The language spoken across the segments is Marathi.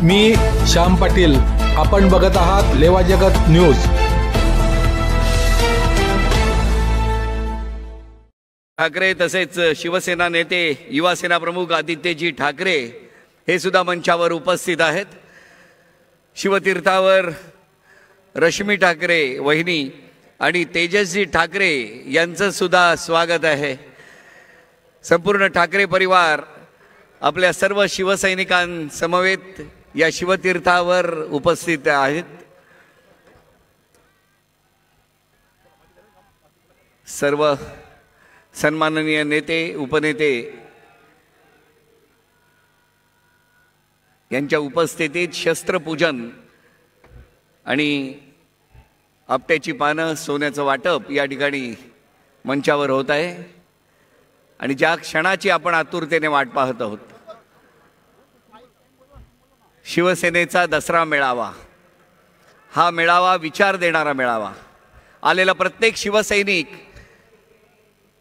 मी श्याम पाटील, आपण बघत आहात लेवा जगत न्यूज। ठाकरे तसेच शिवसेना नेते युवा सेना प्रमुख आदित्यजी ठाकरे हे सुद्धा मंचावर उपस्थित आहेत। शिवतीर्थावर रश्मी ठाकरे वहिनी आणि तेजसजी ठाकरे यांचं सुद्धा स्वागत आहे। संपूर्ण ठाकरे परिवार आपल्या सर्व शिवसैनिकांसमवेत या शिवतीर्थावर उपस्थित आहेत। सर्व सन्माननीय नेते उपनेते यांच्या उपस्थितीत शस्त्रपूजन आणि आपट्याची पानं सोन्याचं वाटप या ठिकाणी मंचावर होत आहे आणि ज्या क्षणाची आपण आतुरतेने वाट पाहत आहोत, शिवसेनेचा दसरा मेळावा, हा मेळावा विचार देणारा मेळावा। आलेला प्रत्येक शिवसैनिक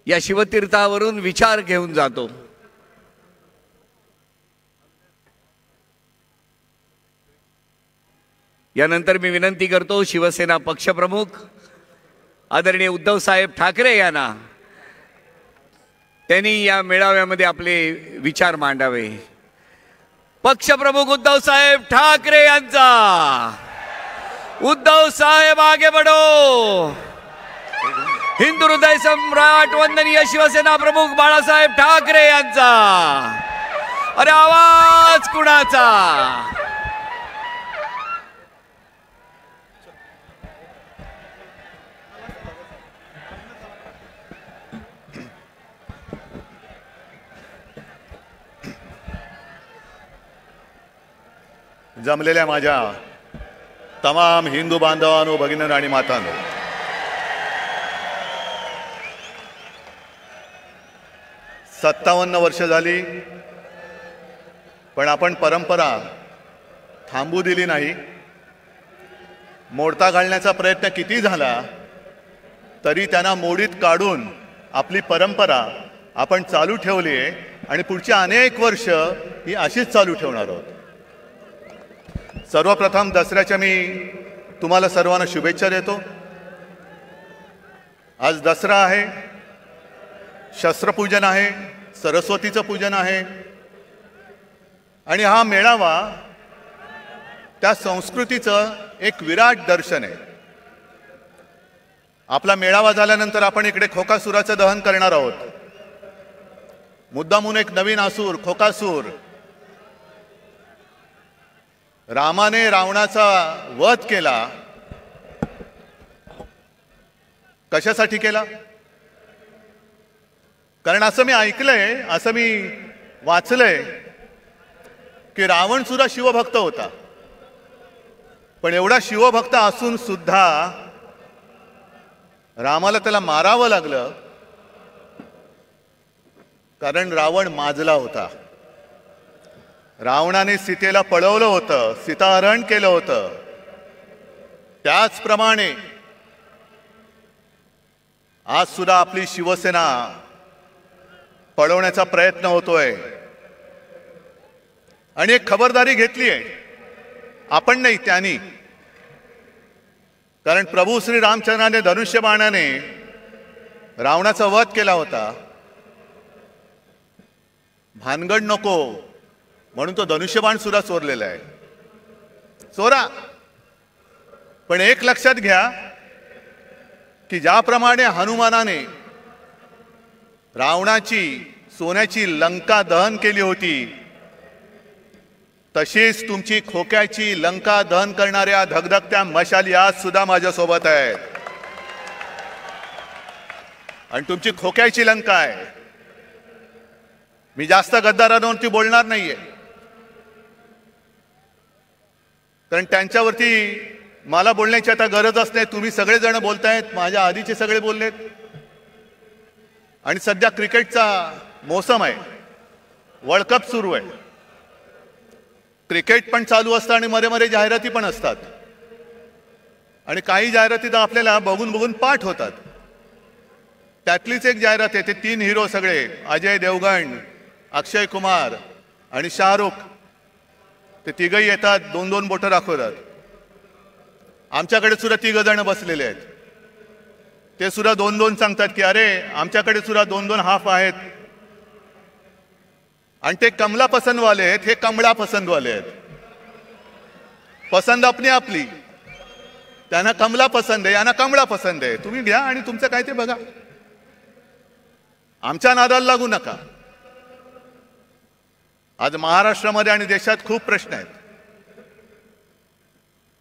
या शिवतीर्थावरून विचार घेऊन जातो। यानंतर मी विनंती करतो शिवसेना पक्षप्रमुख आदरणीय उद्धव साहेब ठाकरे यांना त्यांनी या मेळाव्यामध्ये आपले विचार मांडावे। पक्षप्रमुख उद्धव साहेब ठाकरे यांचा। उद्धव साहेब आगे बढ़ो। हिंदू हृदय सम्राट वंदनीय शिवसेना प्रमुख बाळासाहेब ठाकरे यांचा। अरे आवाज कुणाचा? जमलेल्या माझ्या तमाम हिंदू बांधवांनो, भगिनी आणि मातांनो, सत्तावन्न वर्ष झाली, पण आपण परंपरा थांबू दिली नाही। मोडता घालण्याचा प्रयत्न किती झाला तरी त्यांना मोडीत काढून आपली परंपरा आपण चालू ठेवली आहे आणि पुढची अनेक वर्ष ही अशीच चालू ठेवणार आहोत। सर्वप्रथम दसऱ्याच्या मी तुम्हाला सर्वांना शुभेच्छा देतो। आज दसरा आहे, शस्त्रपूजन आहे, सरस्वतीचं पूजन आहे आणि हा मेळावा त्या संस्कृतीचं एक विराट दर्शन आहे। आपला मेळावा झाल्यानंतर आपण इकडे खोकासुराचं दहन करणार आहोत। मुद्दामून एक नवीन असुर खोकासूर, रामाने रावणाचा वध केला। कशासाठी केला? कारण असं मी ऐकलंय, असं मी वाचलंय की रावण सुद्धा शिवभक्त होता, पण एवढा शिवभक्त असून सुद्धा रामाला त्याला मारावं लागलं कारण रावण माजला होता। रावणाने सीतेला पळवलं होतं, सीताहरण केलं होतं। त्याचप्रमाणे आज सुद्धा आपली शिवसेना पळवण्याचा प्रयत्न होतोय आणि एक खबरदारी घेतली आहे आपण नाही, त्यांनी। कारण प्रभू श्री रामचंद्राने धनुष्यबाणाने रावणाचा वध केला होता। भानगड नको म्हणून तो धनुष्यबाण सुद्धा चोरलेला आहे। चोरा, पण एक लक्षात घ्या की ज्याप्रमाणे हनुमानाने रावणाची सोन्याची लंका दहन केली होती, तशीच तुमची खोक्याची लंका दहन करणाऱ्या धगधगत्या मशाली आज सुद्धा माझ्या सोबत आहेत आणि तुमची खोक्याची लंका आहे। मी जास्त गद्दारांवरती बोलणार नाहीये, कारण त्यांच्यावरती मला बोलण्याची आता गरजच नाही। तुम्ही सगळेजण बोलतायत, माझ्या आधीचे सगळे बोललेत आणि सध्या क्रिकेटचा मोसम आहे, वर्ल्ड कप सुरू आहे। क्रिकेट पण चालू असतं आणि मध्ये मध्ये जाहिराती पण असतात आणि काही जाहिराती तर आपल्याला बघून बघून पाठ होतात। त्यातलीच एक जाहिरात आहे, ते 3 हिरो सगळे, अजय देवगण, अक्षय कुमार आणि शाहरुख, ते तिघही येतात, 2-2 बोटं दाखवतात. आमच्याकडे सुद्धा 3 जण बसलेले आहेत. ते सुद्धा 2-2 सांगतात की अरे आमच्याकडे सुद्धा 2-2 हाफ आहेत. आणि ते कमला पसंतवाले आहेत, हे कमळा पसंतवाले आहेत. पसंत आपली आपली. त्यांना कमला पसंत आहे, यांना कमळा पसंत आहे. तुम्ही घ्या आणि तुमचं काय ते बघा. आमच्या नादाला लागू नका. आज महाराष्ट्रामध्ये आणि देशात खूप प्रश्न आहेत.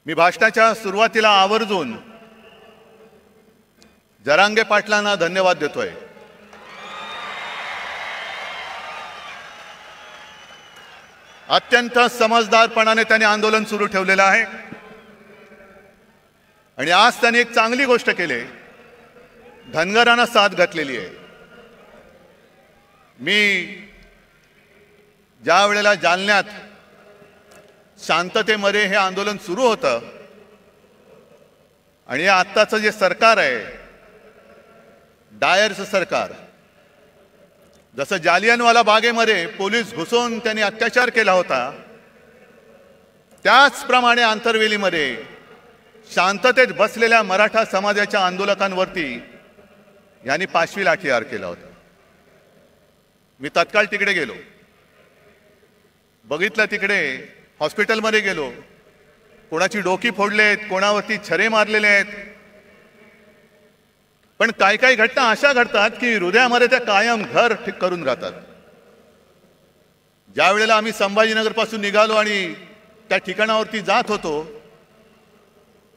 मी भाषणाच्या सुरुवातीला आवर्जून जरांगे पाटलांना धन्यवाद देतोय. अत्यंत समजदारपणाने त्यांनी आंदोलन सुरू ठेवलेलं आहे आणि आज त्यांनी एक चांगली गोष्ट केली. धनगरांना साथ घातलेली आहे. मी ज्या वेळेला जालन्यात शांततेमध्ये हे आंदोलन सुरू होतं आणि आत्ताचं जे सरकार आहे, डायरचं सरकार, जसं जालियनवाला बागेमध्ये पोलीस घुसून त्यांनी अत्याचार केला होता, त्याचप्रमाणे आंतरवेलीमध्ये शांततेत बसलेल्या मराठा समाजाच्या आंदोलकांवरती यांनी पाशवी लाठीहार केला होता. मी तत्काळ तिकडे गेलो, बघितलं. तिकडे हॉस्पिटलमध्ये गेलो. कोणाची डोकी फोडलेत, कोणावरती छरे मारलेले आहेत. पण काही काही घटना अशा घडतात की हृदयामध्ये त्या कायम घर ठीक करून राहतात. ज्या वेळेला आम्ही संभाजीनगर पासून निघालो आणि त्या ठिकाणावरती जात होतो,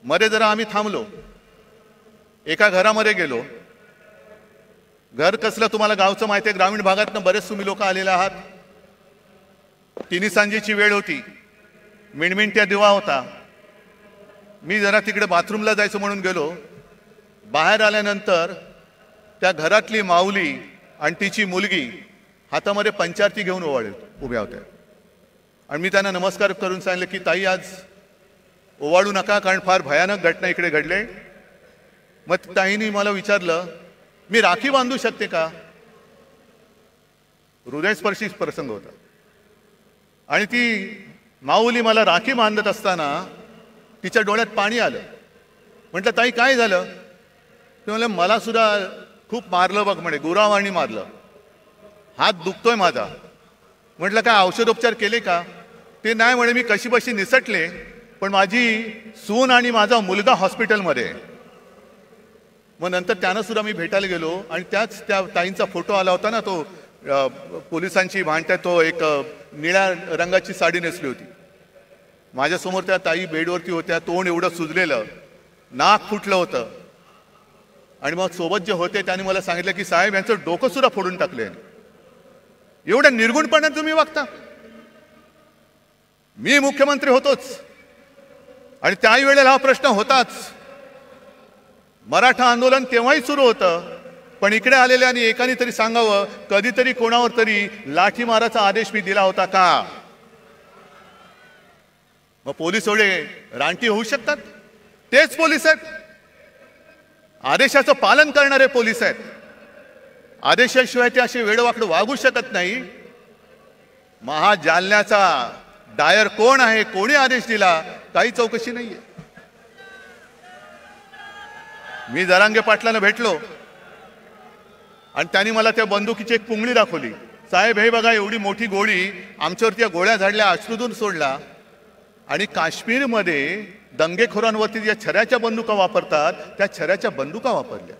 मध्ये जरा आम्ही थांबलो. एका घरामध्ये गेलो. घर कसलं तुम्हाला गावचं माहिती आहे. ग्रामीण भागातनं बरेच तुम्ही लोक आलेले आहात. 3 सांजेची वेळ होती. मिणमिणत्या दिवा होता. मी जरा तिकडे बाथरूमला जायचं म्हणून गेलो. बाहेर आल्यानंतर त्या घरातली माऊली आणि तिची मुलगी हातामध्ये पंचारती घेऊन उभ्या होत्या. आणि मी त्यांना नमस्कार करून सांगितलं की ताई, आज ओवाळू नका, कारण फार भयानक घटना इकडे घडले. मग ताईंनी मला विचारलं, मी राखी बांधू शकते का? हृदयस्पर्शी प्रसंग होता. आणि ती माऊली मला राखी बांधत असताना तिच्या डोळ्यात पाणी आलं. म्हटलं, ताई काय झालं? ते म्हणलं, मला सुद्धा खूप मारलं बघ म्हणे, गुरावानी मारलं, हात दुखतोय माझा. म्हटलं, काय औषधोपचार केले का? ते नाही म्हणे, मी कशी बशी निसटले, पण माझी सून आणि माझा मुलगा हॉस्पिटलमध्ये. मग नंतर त्यांना सुद्धा मी भेटायला गेलो आणि त्याच त्या ताईंचा फोटो आला होता ना, तो पोलिसांची भांडत्यात, तो एक निळ्या रंगाची साडी नेसली होती. माझ्यासमोर त्या ताई बेडवरती होत्या. तोंड एवढं सुजलेलं, नाक फुटलं होतं. आणि मग सोबत जे होते त्यांनी मला सांगितलं की साहेब, यांचं डोकं सुद्धा फोडून टाकले. एवढ्या निर्गुणपणाने तुम्ही वागता? मी मुख्यमंत्री होतोच आणि त्याही वेळेला हा प्रश्न होताच. मराठा आंदोलन तेव्हाही सुरू होतं, पण इकडे आलेल्यानी एकाने तरी सांगावं, कधीतरी कोणावर तरी लाठीमाराचा आदेश मी दिला होता का? मग पोलीस एवढे रानटी होऊ शकतात? तेच पोलीस आहेत, आदेशाचं पालन करणारे पोलीस आहेत. आदेशाशिवाय ते असे वेडवाकडं वागू शकत नाही. जालन्याचा डायर कोण आहे, कोणी आदेश दिला, काही चौकशी नाहीये. मी जरांगे पाटलांना भेटलो आणि त्यांनी मला त्या बंदुकीची एक पुंगळी दाखवली. साहेब, हे बघा, एवढी मोठी गोळी, आमच्यावरती या गोळ्या झाडल्या, अश्रूतून सोडला. आणि काश्मीरमध्ये दंगेखोरांवरती ज्या छऱ्याच्या बंदुका वापरतात, त्या छऱ्याच्या बंदुका वापरल्या.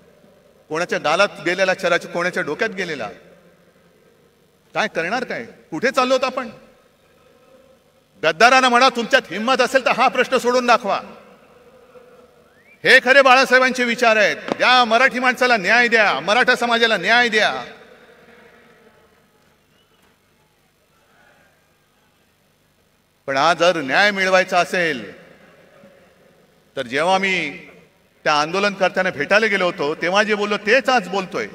कोणाच्या गालात गेलेला छऱ्याच्या, कोणाच्या डोक्यात गेलेला. काय करणार? काय कुठे चाललो होतो आपण? गद्दारांना म्हणा, तुमच्यात हिंमत असेल तर हा प्रश्न सोडून दाखवा. हे खरे बाळासाहेबांचे विचार आहेत. द्या मराठी माणसाला न्याय द्या, मराठा समाजाला न्याय द्या. पण आज जर न्याय मिळवायचा असेल तर जेव्हा मी त्या आंदोलनकर्त्यांना भेटायला गेलो होतो तेव्हा जे बोललो तेच आज बोलतोय.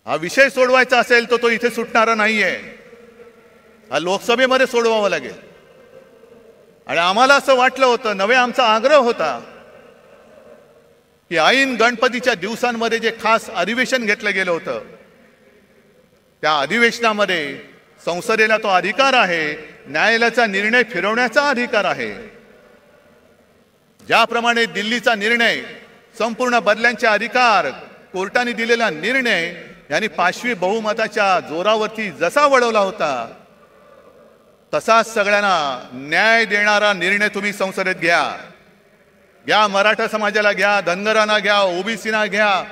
हा विषय सोडवायचा असेल तर तो इथे सुटणारा नाहीये. हा लोकसभेमध्ये सोडवावा लागेल. आणि आम्हाला असं वाटलं होतं, नवे आमचा आग्रह होता की ऐन गणपतीच्या दिवसांमध्ये जे खास अधिवेशन घेतलं गेलं होतं, त्या अधिवेशनामध्ये संसदेला तो अधिकार आहे, न्यायालयाचा निर्णय फिरवण्याचा अधिकार आहे. ज्याप्रमाणे दिल्लीचा निर्णय, संपूर्ण बदल्यांचे अधिकार, कोर्टाने दिलेला निर्णय यांनी 5वी बहुमताच्या जोरावरती जसा वळवला होता, तसाच सगळ्यांना न्याय देणारा निर्णय तुम्ही संसदेत घ्या. घ्या, मराठा समाजाला घ्या, धनगरांना घ्या, ओबीसीना घ्या,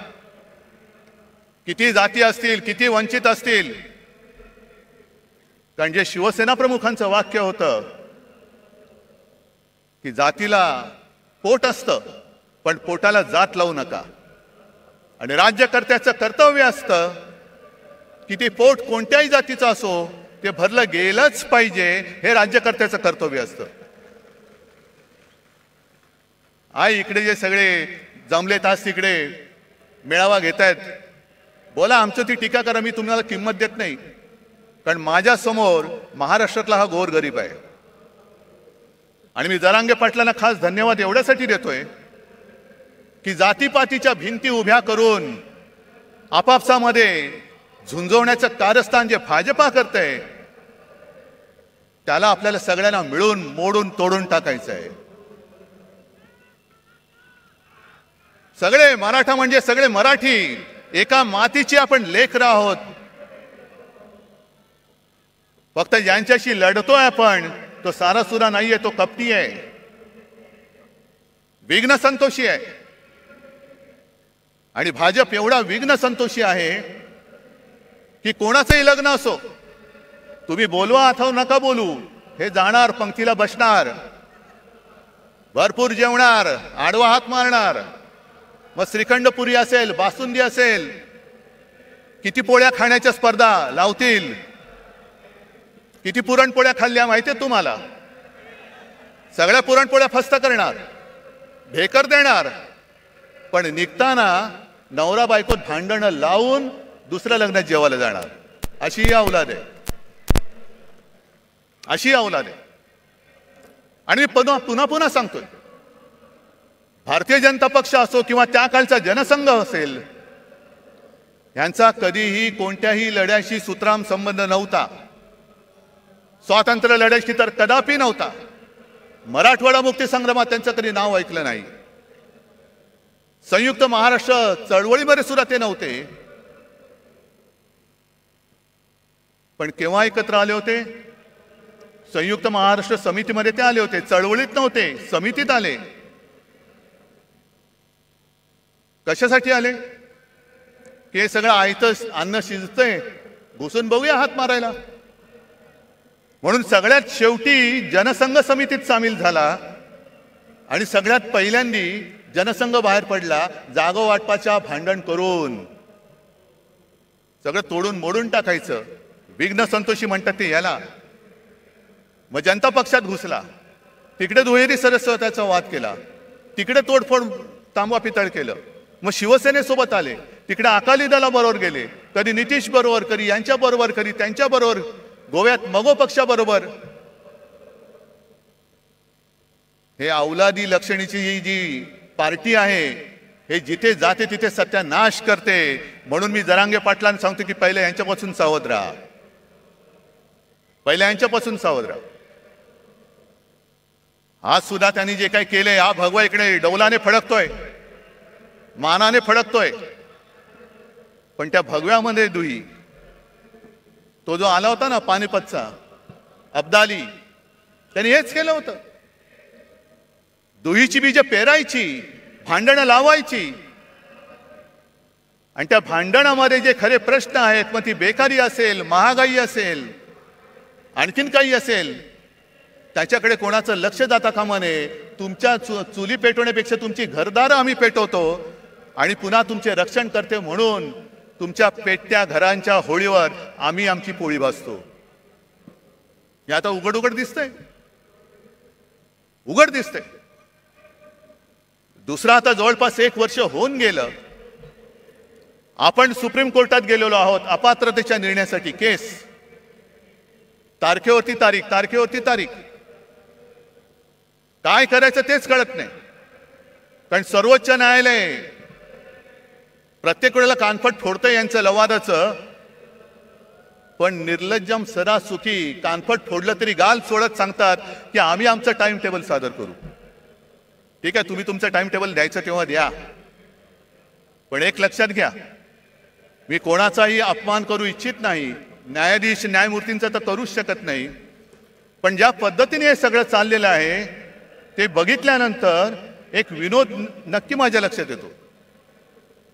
किती जाती असतील, किती वंचित असतील. कारण जे शिवसेना प्रमुखांचं वाक्य होतं की जातीला पोट असतं पण पोटाला जात लावू नका. आणि राज्यकर्त्याचं कर्तव्य असतं की ते पोट कोणत्याही जातीचं असो ते भरलं गेलंच पाहिजे, हे राज्यकर्त्याचं कर्तव्य असतं. इकडे जे सगळे जमलेत आज तिकडे मेळावा घेत आहेत, बोला, आमचं ती टीका करा, मी तुम्हाला किंमत देत नाही. कारण माझ्या समोर महाराष्ट्रातला हा गोरगरीब आहे. आणि मी जरांगे पाटलांना खास धन्यवाद एवढ्यासाठी देतोय की जातीपातीच्या भिंती उभ्या करून आपापसामध्ये झुंजवण्याचं कारस्थान जे भाजपा करते, त्याला आपल्याला सगळ्यांना मिळून मोडून तोडून टाकायचं आहे. सगळे मराठा म्हणजे सगळे मराठी, एका मातीची आपण लेकरं आहोत. फक्त ज्यांच्याशी लढतोय आपण, तो सारासुरा नाहीये, तो कपटी आहे, विघ्न संतोषी आहे. आणि भाजप एवढा विघ्न संतोषी आहे की कोणाचंही लग्न असो, तुम्ही बोलवा अथवा नका बोलू, हे जाणार, पंक्तीला बसणार, भरपूर जेवणार, आडवा हात मारणार. मग श्रीखंड पुरी असेल, बासुंदी असेल, किती पोळ्या खाण्याच्या स्पर्धा लावतील. किती पुरणपोळ्या खाल्ल्या माहितीये तुम्हाला? सगळ्या पुरणपोळ्या फस्त करणार, ढेकर देणार, पण निघताना नवरा बायकोत भांडणं लावून दुसऱ्या लग्नात जेवायला जाणार. अशी ही औलाद आहे, अशी औलाद आहे. आणि मी पुन्हा पुन्हा सांगतोय, भारतीय जनता पक्ष असो किंवा त्या कालचा जनसंघ असेल, यांचा कधीही कोणत्याही लढ्याशी सुतराम संबंध नव्हता. स्वातंत्र्य लढ्याशी तर कदापि नव्हता. मराठवाडा मुक्ती संग्रामात त्यांचं कधी नाव ऐकलं नाही. संयुक्त महाराष्ट्र चळवळीमध्ये सुद्धा ते नव्हते. पण केव्हा एकत्र आले होते? संयुक्त महाराष्ट्र समितीमध्ये ते आले होते. चळवळीत नव्हते, समितीत आले. कशासाठी आले? की हे सगळं आयतं अन्न शिजतंय, घुसून बघूया हात मारायला. म्हणून सगळ्यात शेवटी जनसंघ समितीत सामील झाला आणि सगळ्यात पहिल्यांदी जनसंघ बाहेर पडला, जागो वाटपाच्या भांडण करून सगळं तोडून मोडून टाकायचं. विघ्न संतोषी म्हणतात ते याला. मग जनता पक्षात घुसला, तिकडे दुहेरी सदस्यत्वाचा वाद केला, तिकडे तोडफोड तांबा पितळ केलं. मग शिवसेनेसोबत आले, तिकडे अकाली दलाबरोबर गेले, कधी नितीश बरोबर, कधी यांच्या बरोबर, कधी त्यांच्या बरोबर, गोव्यात मगो पक्षाबरोबर. हे औलादी लक्षणीची ही जी पार्टी आहे, हे जिथे जाते तिथे सत्यानाश करते. म्हणून मी जरांगे पाटलांना सांगतो की पहिले यांच्यापासून सावध राहा, पहिले यांच्यापासून सावध राहा. आज सुद्धा त्यांनी जे काही केले, हा भगवा इकडे डौलाने फडकतोय, मानाने फडकतोय, पण त्या भगव्यामध्ये दुही, तो जो आला होता ना पानिपतचा अब्दाली, त्यांनी हेच केलं होतं. दुहीची बीज पेरायची, भांडणं लावायची, आणि त्या भांडणामध्ये जे खरे प्रश्न आहेत, मग ती बेकारी असेल, महागाई असेल, आणखीन काही असेल, त्याच्याकडे कोणाचं लक्ष जाता कामा नये. तुमच्या चुली पेटवण्यापेक्षा तुमची घरदारं आम्ही पेटवतो आणि पुन्हा तुमचे रक्षण करते म्हणून तुमच्या पेटत्या घरांच्या होळीवर आम्ही आमची पोळी भाजतो. हे आता उघड उघड दिसतंय, उघड दिसतंय. दुसरा आता जवळपास 1 वर्ष होऊन गेलं, आपण सुप्रीम कोर्टात गेलेलो आहोत अपात्रतेच्या निर्णयासाठी. केस तारखेवरती तारीख, तारखेवरती तारीख. काय करायचं तेच कळत नाही. कारण सर्वोच्च न्यायालय प्रत्येक वेळेला कानफट फोडतंय यांचं लवादाचं. पण निर्लज्जम सदा सुखी कानफट फोडलं तरी गाल सोडत सांगतात की आम्ही आमचं टाइम टेबल सादर करू. ठीक आहे, तुम्ही तुमचं टाइम टेबल द्यायचं तेव्हा द्या, पण एक लक्षात घ्या, मी कोणाचाही अपमान करू इच्छित नाही, न्यायाधीश न्यायमूर्तींचा तर करूच शकत नाही, पण ज्या पद्धतीने हे सगळं चाललेलं आहे ते बघितल्यानंतर एक विनोद नक्की माझ्या लक्षात येतो.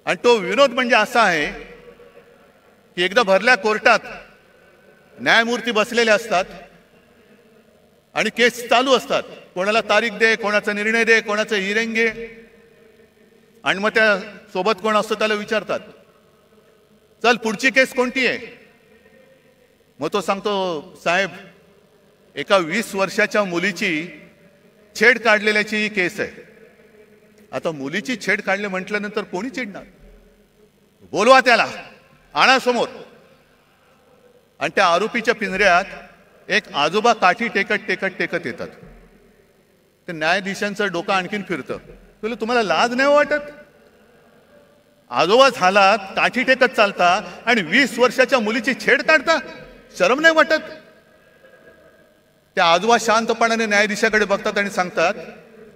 आणि तो विनोद म्हणजे असा आहे की एकदा भरल्या कोर्टात न्यायमूर्ती बसलेले असतात आणि केस चालू असतात, कोणाला तारीख दे, कोणाचा निर्णय दे, कोणाचं हिअरिंग घे, आणि मग त्या सोबत कोण असतो त्याला विचारतात, चल पुढची केस कोणती आहे? मग तो सांगतो, साहेब एका 20 वर्षाच्या मुलीची छेड काढलेल्याची ही केस आहे. आता मुलीची छेड काढले म्हटल्यानंतर कोणी चिडणार? बोलवा त्याला, आणा समोर. आणि त्या आरोपीच्या पिंजऱ्यात एक आजोबा काठी टेकत टेकत टेकत येतात. ते न्यायाधीशांचं डोकं आणखीन फिरतं. तुम्हाला लाज नाही वाटत? आजोबा झालात, काठी टेकत चालता आणि 20 वर्षाच्या मुलीची छेड काढता, शरम नाही वाटत? त्या आजोबा शांतपणाने न्यायाधीशाकडे बघतात आणि सांगतात,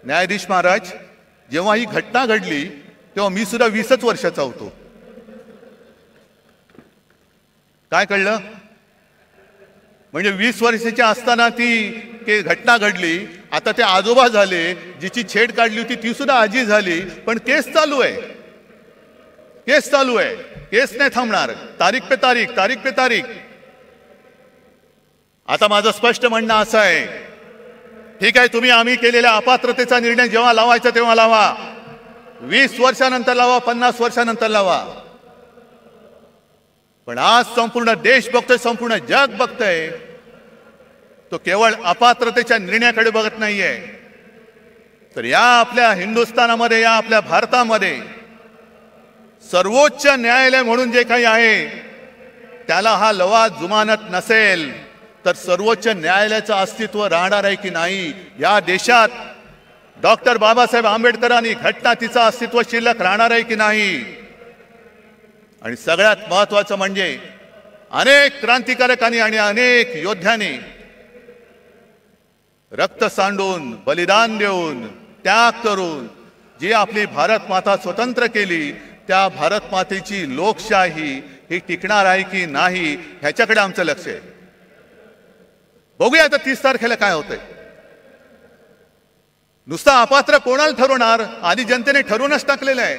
न्यायाधीश महाराज, जेव्हा ही घटना घडली तेव्हा मी सुद्धा 20च वर्षाचा होतो. काय कळलं? म्हणजे 20 वर्षाची असताना ती घटना घडली, आता ते आजोबा झाले, जिची छेड काढली होती ती सुद्धा आजी झाली, पण केस चालू आहे, केस चालू आहे, केस नाही थांबणार, तारीख पे तारीख, तारीख पे तारीख. आता माझं स्पष्ट म्हणणं असं आहे, ठीक आहे, तुम्ही आम्ही केलेल्या अपात्रतेचा निर्णय जेव्हा लावायचा तेव्हा लावा, 20 वर्षानंतर लावा, 50 वर्षानंतर लावा, पण आज संपूर्ण देश बघतोय, संपूर्ण जग बघतोय, तो केवळ अपात्रतेच्या निर्णयाकडे बघत नाहीये, तर या आपल्या हिंदुस्थानामध्ये, या आपल्या भारतामध्ये सर्वोच्च न्यायालय म्हणून जे काही आहे त्याला हा लवा जुमानत नसेल तर सर्वोच्च न्यायालयाचं अस्तित्व राहणार आहे की नाही? या देशात डॉक्टर बाबासाहेब आंबेडकरांनी घटना तिचं अस्तित्व शिल्लक राहणार आहे की नाही? आणि सगळ्यात महत्वाचं म्हणजे अनेक क्रांतिकारकांनी आणि अनेक योद्ध्यांनी रक्त सांडून, बलिदान देऊन, त्याग करून जी आपली भारत माता स्वतंत्र केली, त्या भारत मातेची लोकशाही ही टिकणार आहे की नाही ह्याच्याकडे आमचं लक्ष आहे. बघूया आता 30 तारखेला काय होतंय. नुसता अपात्र कोणाला ठरवणार? आधी जनतेने ठरवूनच टाकलेलं आहे.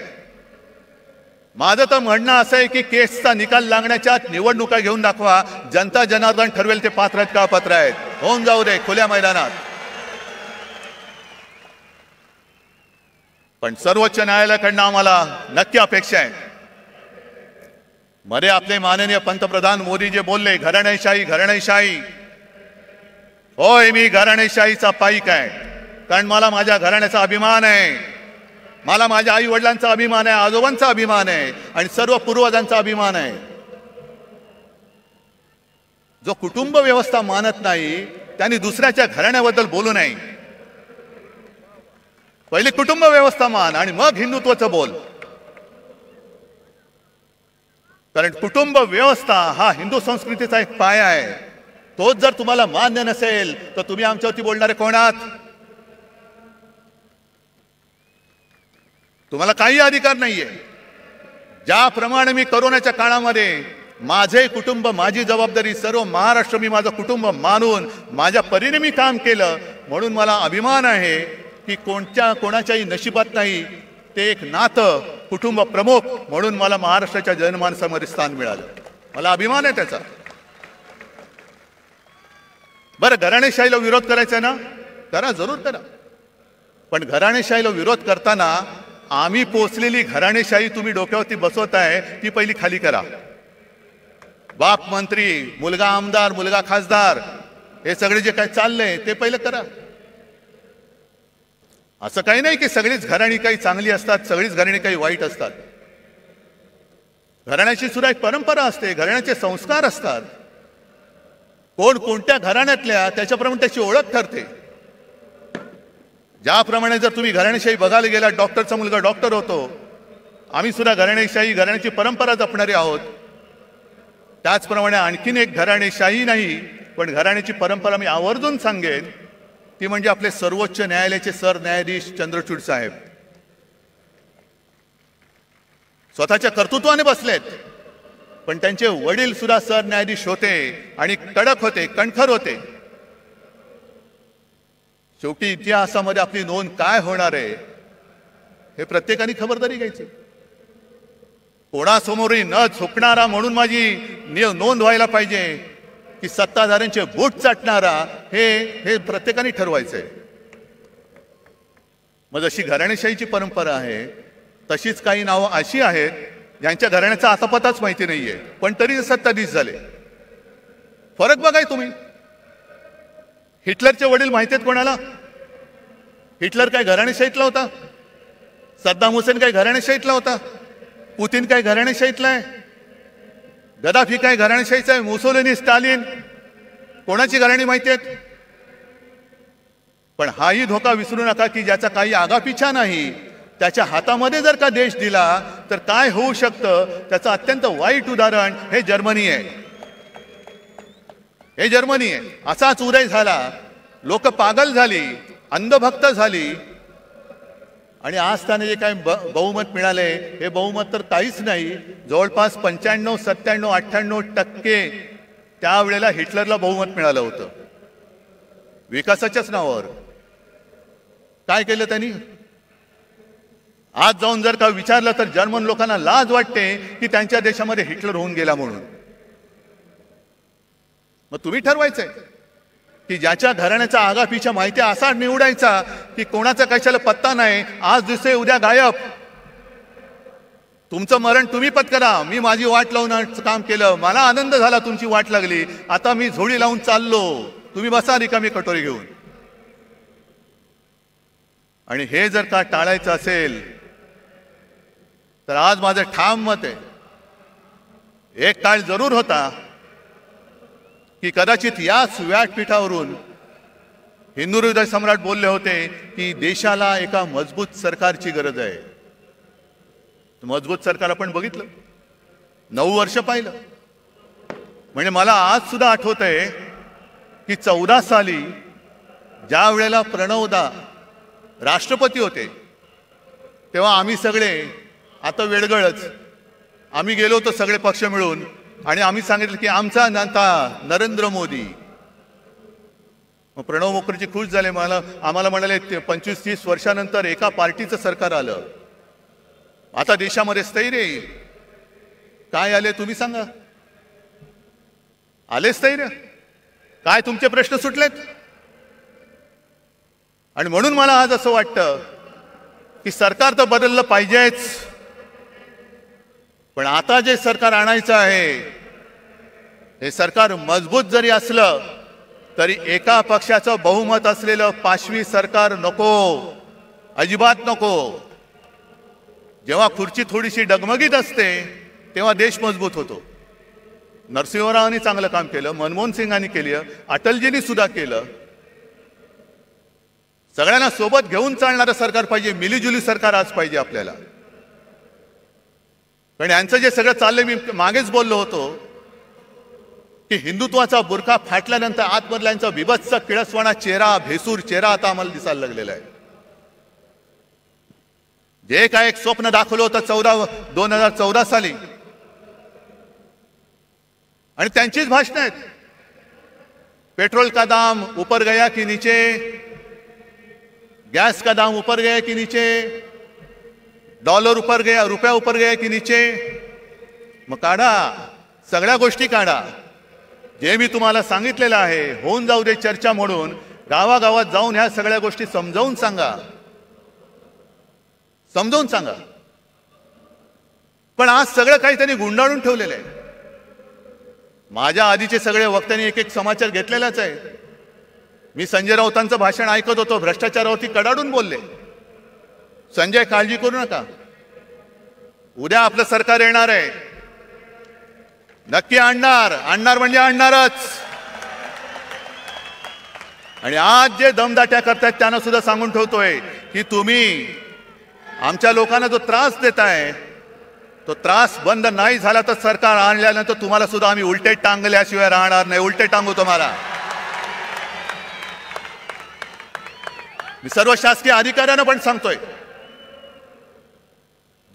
माझं तर म्हणणं असं आहे की केसचा निकाल लागण्याच्या निवडणुका घेऊन दाखवा, जनता जनार्दन ठरवेल ते पात्र आहेत का अपात्र आहेत, होऊन जाऊ दे खुल्या मैदानात. पण सर्वोच्च न्यायालयाकडनं आम्हाला नक्की अपेक्षा आहे. मध्ये आपले माननीय पंतप्रधान मोदी जे बोलले, घराणेशाही घराणेशाही, होय मी घराणेशाहीचा पाईक आहे, कारण मला माझ्या घराण्याचा अभिमान आहे, मला माझ्या आई वडिलांचा अभिमान आहे, आजोबांचा अभिमान आहे आणि सर्व पूर्वजांचा अभिमान आहे. जो कुटुंब व्यवस्था मानत नाही त्यांनी दुसऱ्याच्या घराण्याबद्दल बोलू नये. पहिले कुटुंब व्यवस्था मान आणि मग हिंदुत्वाचं बोल. कारण कुटुंब व्यवस्था हा हिंदू संस्कृतीचा एक पाया आहे. तोच जर तुम्हाला मान्य नसेल तर तुम्ही आमच्यावरती बोलणारे कोण आहात? तुम्हाला काही अधिकार नाहीये. ज्याप्रमाणे मी कोरोनाच्या काळामध्ये माझे कुटुंब, माझी जबाबदारी, सर्व महाराष्ट्र मी माझं कुटुंब मानून माझ्या परीने मी काम केलं, म्हणून मला अभिमान आहे की कोणाच्याही नशिबात नाही ते एक नातं कुटुंब प्रमुख म्हणून मला महाराष्ट्राच्या जनमानसामध्ये स्थान मिळालं. मला अभिमान आहे त्याचा. बरं, घराणेशाहीला विरोध करायचा ना, करा, जरूर करा, पण घराणेशाहीला विरोध करताना आम्ही पोचलेली घराणेशाही तुम्ही डोक्यावरती बसवताय ती पहिली खाली करा. बाप मंत्री, मुलगा आमदार, मुलगा खासदार, हे सगळे जे काही चाललंय ते पहिलं करा. असं काही नाही की सगळीच घराणी काही चांगली असतात, सगळीच घराणी काही वाईट असतात. घराण्याची सुद्धा एक परंपरा असते, घराण्याचे संस्कार असतात. कोण कोणत्या घराण्यातल्या त्याच्याप्रमाणे त्याची ओळख ठरते. ज्याप्रमाणे जर तुम्ही घराणेशाही बघायला गेला, डॉक्टरचा मुलगा डॉक्टर होतो, आम्ही सुद्धा घराणेशाही, घराण्याची परंपरा जपणारे आहोत. त्याचप्रमाणे आणखीन एक घराणेशाही नाही पण घराण्याची परंपरा मी आवर्जून सांगेन, ती म्हणजे आपले सर्वोच्च न्यायालयाचे सरन्यायाधीश चंद्रचूड साहेब. स्वतःच्या कर्तृत्वाने बसलेत, पण त्यांचे वडील सुद्धा सरन्यायाधीश होते आणि कडक होते, कणखर होते. शेवटी इतिहासामध्ये आपली नोंद काय होणार आहे हे प्रत्येकाने खबरदारी घ्यायची. कोणासमोरही न झुकणारा म्हणून माझी नोंद व्हायला पाहिजे की सत्ताधाऱ्यांचे बूट चाटणारा, हे प्रत्येकाने ठरवायचंय. मग जशी घराणेशाहीची परंपरा आहे तशीच काही नावं अशी आहेत ज्यांच्या घराण्याचा आतापताच माहिती नाहीये पण तरी सत्ताधीश झाले. फरक बघाय तुम्ही. हिटलरचे वडील माहिती आहेत कोणाला? हिटलर काय घराणेशाहीतला होता? सद्दाम हुसेन काय घराणेशाहीतला होता? पुतीन काय घराणेशाहीतला आहे? गदाफी काय घराणेशाहीचा आहे? मुसोलिनी, स्टालिन कोणाची घराणी माहिती आहेत? पण हाही धोका विसरू नका की ज्याचा काही आगापिछा नाही, त्याच्या हातामध्ये जर का देश दिला तर काय होऊ शकतं त्याचं अत्यंत वाईट उदाहरण हे जर्मनी आहे. हे जर्मनी आहे. असाच उदय झाला, लोक पागल झाली, अंधभक्त झाली आणि आज त्याने जे काही बहुमत मिळाले हे बहुमत तर काहीच नाही. जवळपास 95, 97, 98% त्यावेळेला हिटलरला बहुमत मिळालं होतं विकासाच्याच नावावर. काय केलं त्यांनी? आज जाऊन जर का विचारलं तर जर्मन लोकांना लाज वाटते की त्यांच्या देशामध्ये हिटलर होऊन गेला म्हणून. मग तुम्ही ठरवायचंय की ज्याच्या घराण्याचा आगापिछा माहिती असा निवडायचा की कोणाचा कशाला पत्ता नाही, आज दिसते उद्या गायब. तुमचं मरण तुम्ही पत्करा, मी माझी वाट लावून काम केलं, मला आनंद झाला तुमची वाट लागली, आता मी झोळी लावून चाललो, तुम्ही बसा रिकामी कटोरी घेऊन. आणि हे जर का टाळायचं असेल तर आज माझं ठाम मत आहे, एक काळ जरूर होता की कदाचित याच व्यासपीठावरून हिंदू हृदय सम्राट बोलले होते की देशाला एका मजबूत सरकारची गरज आहे. मजबूत सरकार आपण बघितलं, 9 वर्ष पाहिलं. म्हणजे मला आज सुद्धा आठवत आहे की 14 साली ज्या वेळेला प्रणवदा राष्ट्रपती होते तेव्हा आम्ही सगळे, आता वेळगळच, आम्ही गेलो होतो सगळे पक्ष मिळून आणि आम्ही सांगितलं की आमचा नेता नरेंद्र मोदी. मग प्रणव मुखर्जी खुश झाले, आम्हाला म्हणाले 25-30 वर्षानंतर एका पार्टीचं सरकार आलं, आता देशामध्ये स्थैर्य येईल. काय आले तुम्ही सांगा? आले स्थैर्य? काय तुमचे प्रश्न सुटलेत? आणि म्हणून मला आज असं वाटतं की सरकार तर बदललं पाहिजेच, पण आता जे सरकार आणायचं आहे हे सरकार मजबूत जरी असलं तरी एका पक्षाचं बहुमत असलेलं पाशवी सरकार नको, अजिबात नको. जेव्हा खुर्ची थोडीशी डगमगीत असते तेव्हा देश मजबूत होतो. नरसिंहरावांनी चांगलं काम केलं, मनमोहन सिंगांनी केलं, अटलजींनी सुद्धा केलं. सगळ्यांना सोबत घेऊन चालणारं सरकार पाहिजे, मिलीजुली सरकार आज पाहिजे आपल्याला. कारण यांचं जे सगळं चाललंय, मी मागेच बोललो होतो की हिंदुत्वाचा बुरखा फाटल्यानंतर आतमधला यांचा बिभत्स किळसवाणा चेहरा, भेसूर चेहरा आता आम्हाला दिसायला लागलेला आहे. जे काय एक स्वप्न दाखवलं होतं 2014 साली, आणि त्यांचीच भाषणं आहेत. पेट्रोल का दाम ऊपर गया की नीचे, गैस का दाम ऊपर गया कि नीचे, डॉलर ऊपर गया, रुपया ऊपर गया कि नीचे. मग काढा, सगळ्या गोष्टी काढा. जे मी तुम्हाला सांगितलेलं आहे होऊन जाऊ दे चर्चा म्हणून गावागावात जाऊन ह्या सगळ्या गोष्टी समजावून सांगा, समजावून सांगा. पण आज सगळं काही त्यांनी गुंडाळून ठेवलेलं आहे. माझ्या आधीचे सगळे वक्त्यांनी एक एक समाचार घेतलेलाच आहे. मी संजय राऊतांचं भाषण ऐकत होतो, भ्रष्टाचारावरती कडाडून बोलले. संजय काळजी करू नका, उद्या आपलं सरकार येणार आहे, नक्की आणणार, आणणार म्हणजे आणणारच. आणि आज जे दमदाट्या करतायत त्यांना सुद्धा सांगून ठेवतोय की तुम्ही आमच्या लोकांना जो त्रास देताय तो त्रास बंद नाही झाला तर सरकार आणल्यानंतर तुम्हाला सुद्धा आम्ही उलटे टांगल्याशिवाय राहणार नाही. उलटे टांगू तुम्हाला. मी सर्व शासकीय अधिकाऱ्यांना पण सांगतोय,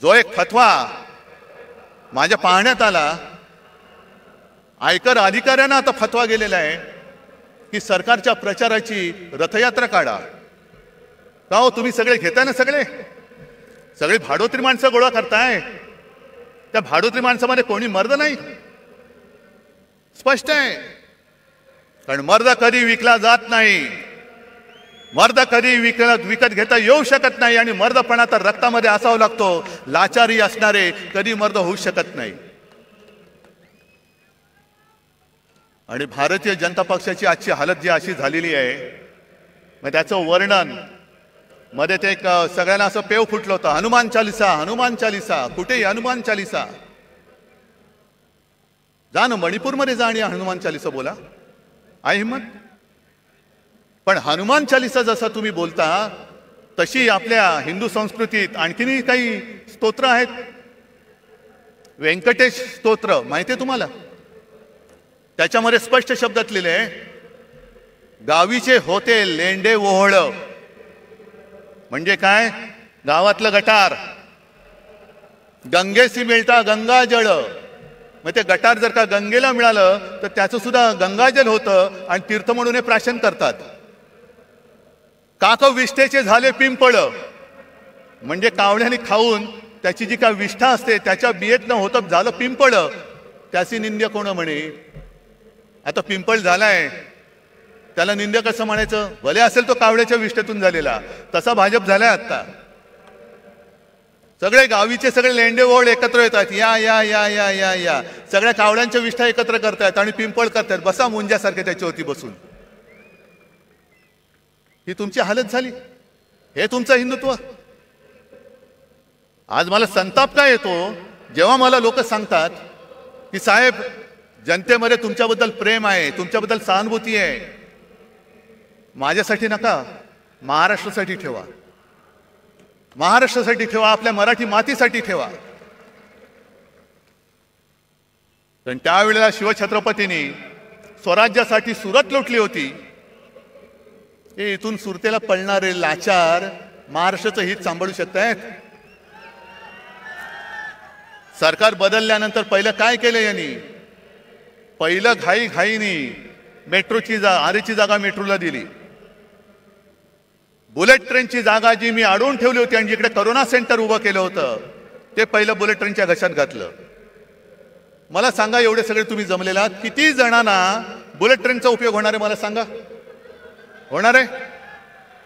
जो एक फतवा माझ्या पाहण्यात आला, आयकर अधिकाऱ्यांना आता फतवा गेलेला आहे की सरकारच्या प्रचाराची रथयात्रा काढा. का हो, तुम्ही सगळे घेताय ना, सगळे भाडोत्री माणसं गोळा करताय. त्या भाडोत्री माणसामध्ये कोणी मर्द नाही, स्पष्ट आहे. कारण मर्द कधी विकला जात नाही, मर्द कधी विकत घेता येऊ शकत नाही. आणि मर्दपणा तर रक्तामध्ये असावा लागतो. लाचारी असणारे कधी मर्द होऊ शकत नाही. आणि भारतीय जनता पक्षाची आजची हालत जी अशी झालेली आहे, मग त्याचं वर्णन मध्ये ते एक सगळ्यांना असं पेव फुटलं होतं, हनुमान चालिसा. कुठेही हनुमान चालिसा. जा ना मणिपूरमध्ये जा आणि हनुमान चालिसा बोला, आहे हिम्मत. पण हनुमान चालिसा जसा तुम्ही बोलता तशी आपल्या हिंदू संस्कृतीत आणखीनही काही स्तोत्र आहेत. व्यंकटेश स्तोत्र माहिती आहे तुम्हाला? त्याच्यामध्ये स्पष्ट शब्दात लिहिले, गावीचे होते लेंडे ओहळ. म्हणजे काय? गावातलं गटार. गंगेसी मिळता गंगाजळ. मग ते गटार जर का गंगेला मिळालं तर त्याचं सुद्धा गंगाजल होतं आणि तीर्थ म्हणून हे प्राशन करतात. काक विष्ठेचे झाले पिंपळ. म्हणजे कावळ्याने खाऊन त्याची जी काय विष्ठा असते त्याच्या बियेतनं होतं झालं पिंपळ. त्याची निंद्य कोण म्हणे? आता पिंपळ झालाय, त्याला निंद्य कसं म्हणायचं? भले असेल तो कावळ्याच्या विष्ठेतून झालेला. तसा भाजप झालाय आता. सगळे गावीचे सगळे लेंडे ओळ एकत्र येतात, या या या या या या सगळ्या कावळ्यांच्या विष्ठा एकत्र करतायत आणि पिंपळ करतायत. बसा मुंजासारखे त्याच्यावरती बसून. ही तुमची हालत झाली. हे तुमचं हिंदुत्व. आज मला संताप काय येतो जेव्हा मला लोक सांगतात की साहेब, जनतेमध्ये तुमच्याबद्दल प्रेम आहे, तुमच्याबद्दल सहानुभूती आहे. माझ्यासाठी नका, महाराष्ट्रासाठी ठेवा. महाराष्ट्रासाठी ठेवा, आपल्या मराठी मातीसाठी ठेवा. पण त्यावेळेला शिवछत्रपतींनी स्वराज्यासाठी सुरत लुटली होती. हे इथून सुरतेला पळणारे लाचार महाराष्ट्राचं हित सांभाळू शकतायत? सरकार बदलल्यानंतर पहिलं काय केलं यांनी? पहिलं घाईनी मेट्रोची आरेची जागा मेट्रोला दिली. बुलेट ट्रेनची जागा जी मी अडवून ठेवली होती आणि जिकडे करोना सेंटर उभं केलं होतं ते पहिलं बुलेट ट्रेनच्या घशात घातलं. मला सांगा, एवढे सगळे तुम्ही जमलेला किती जणांना बुलेट ट्रेनचा उपयोग होणार आहे? मला सांगा. होणार आहे?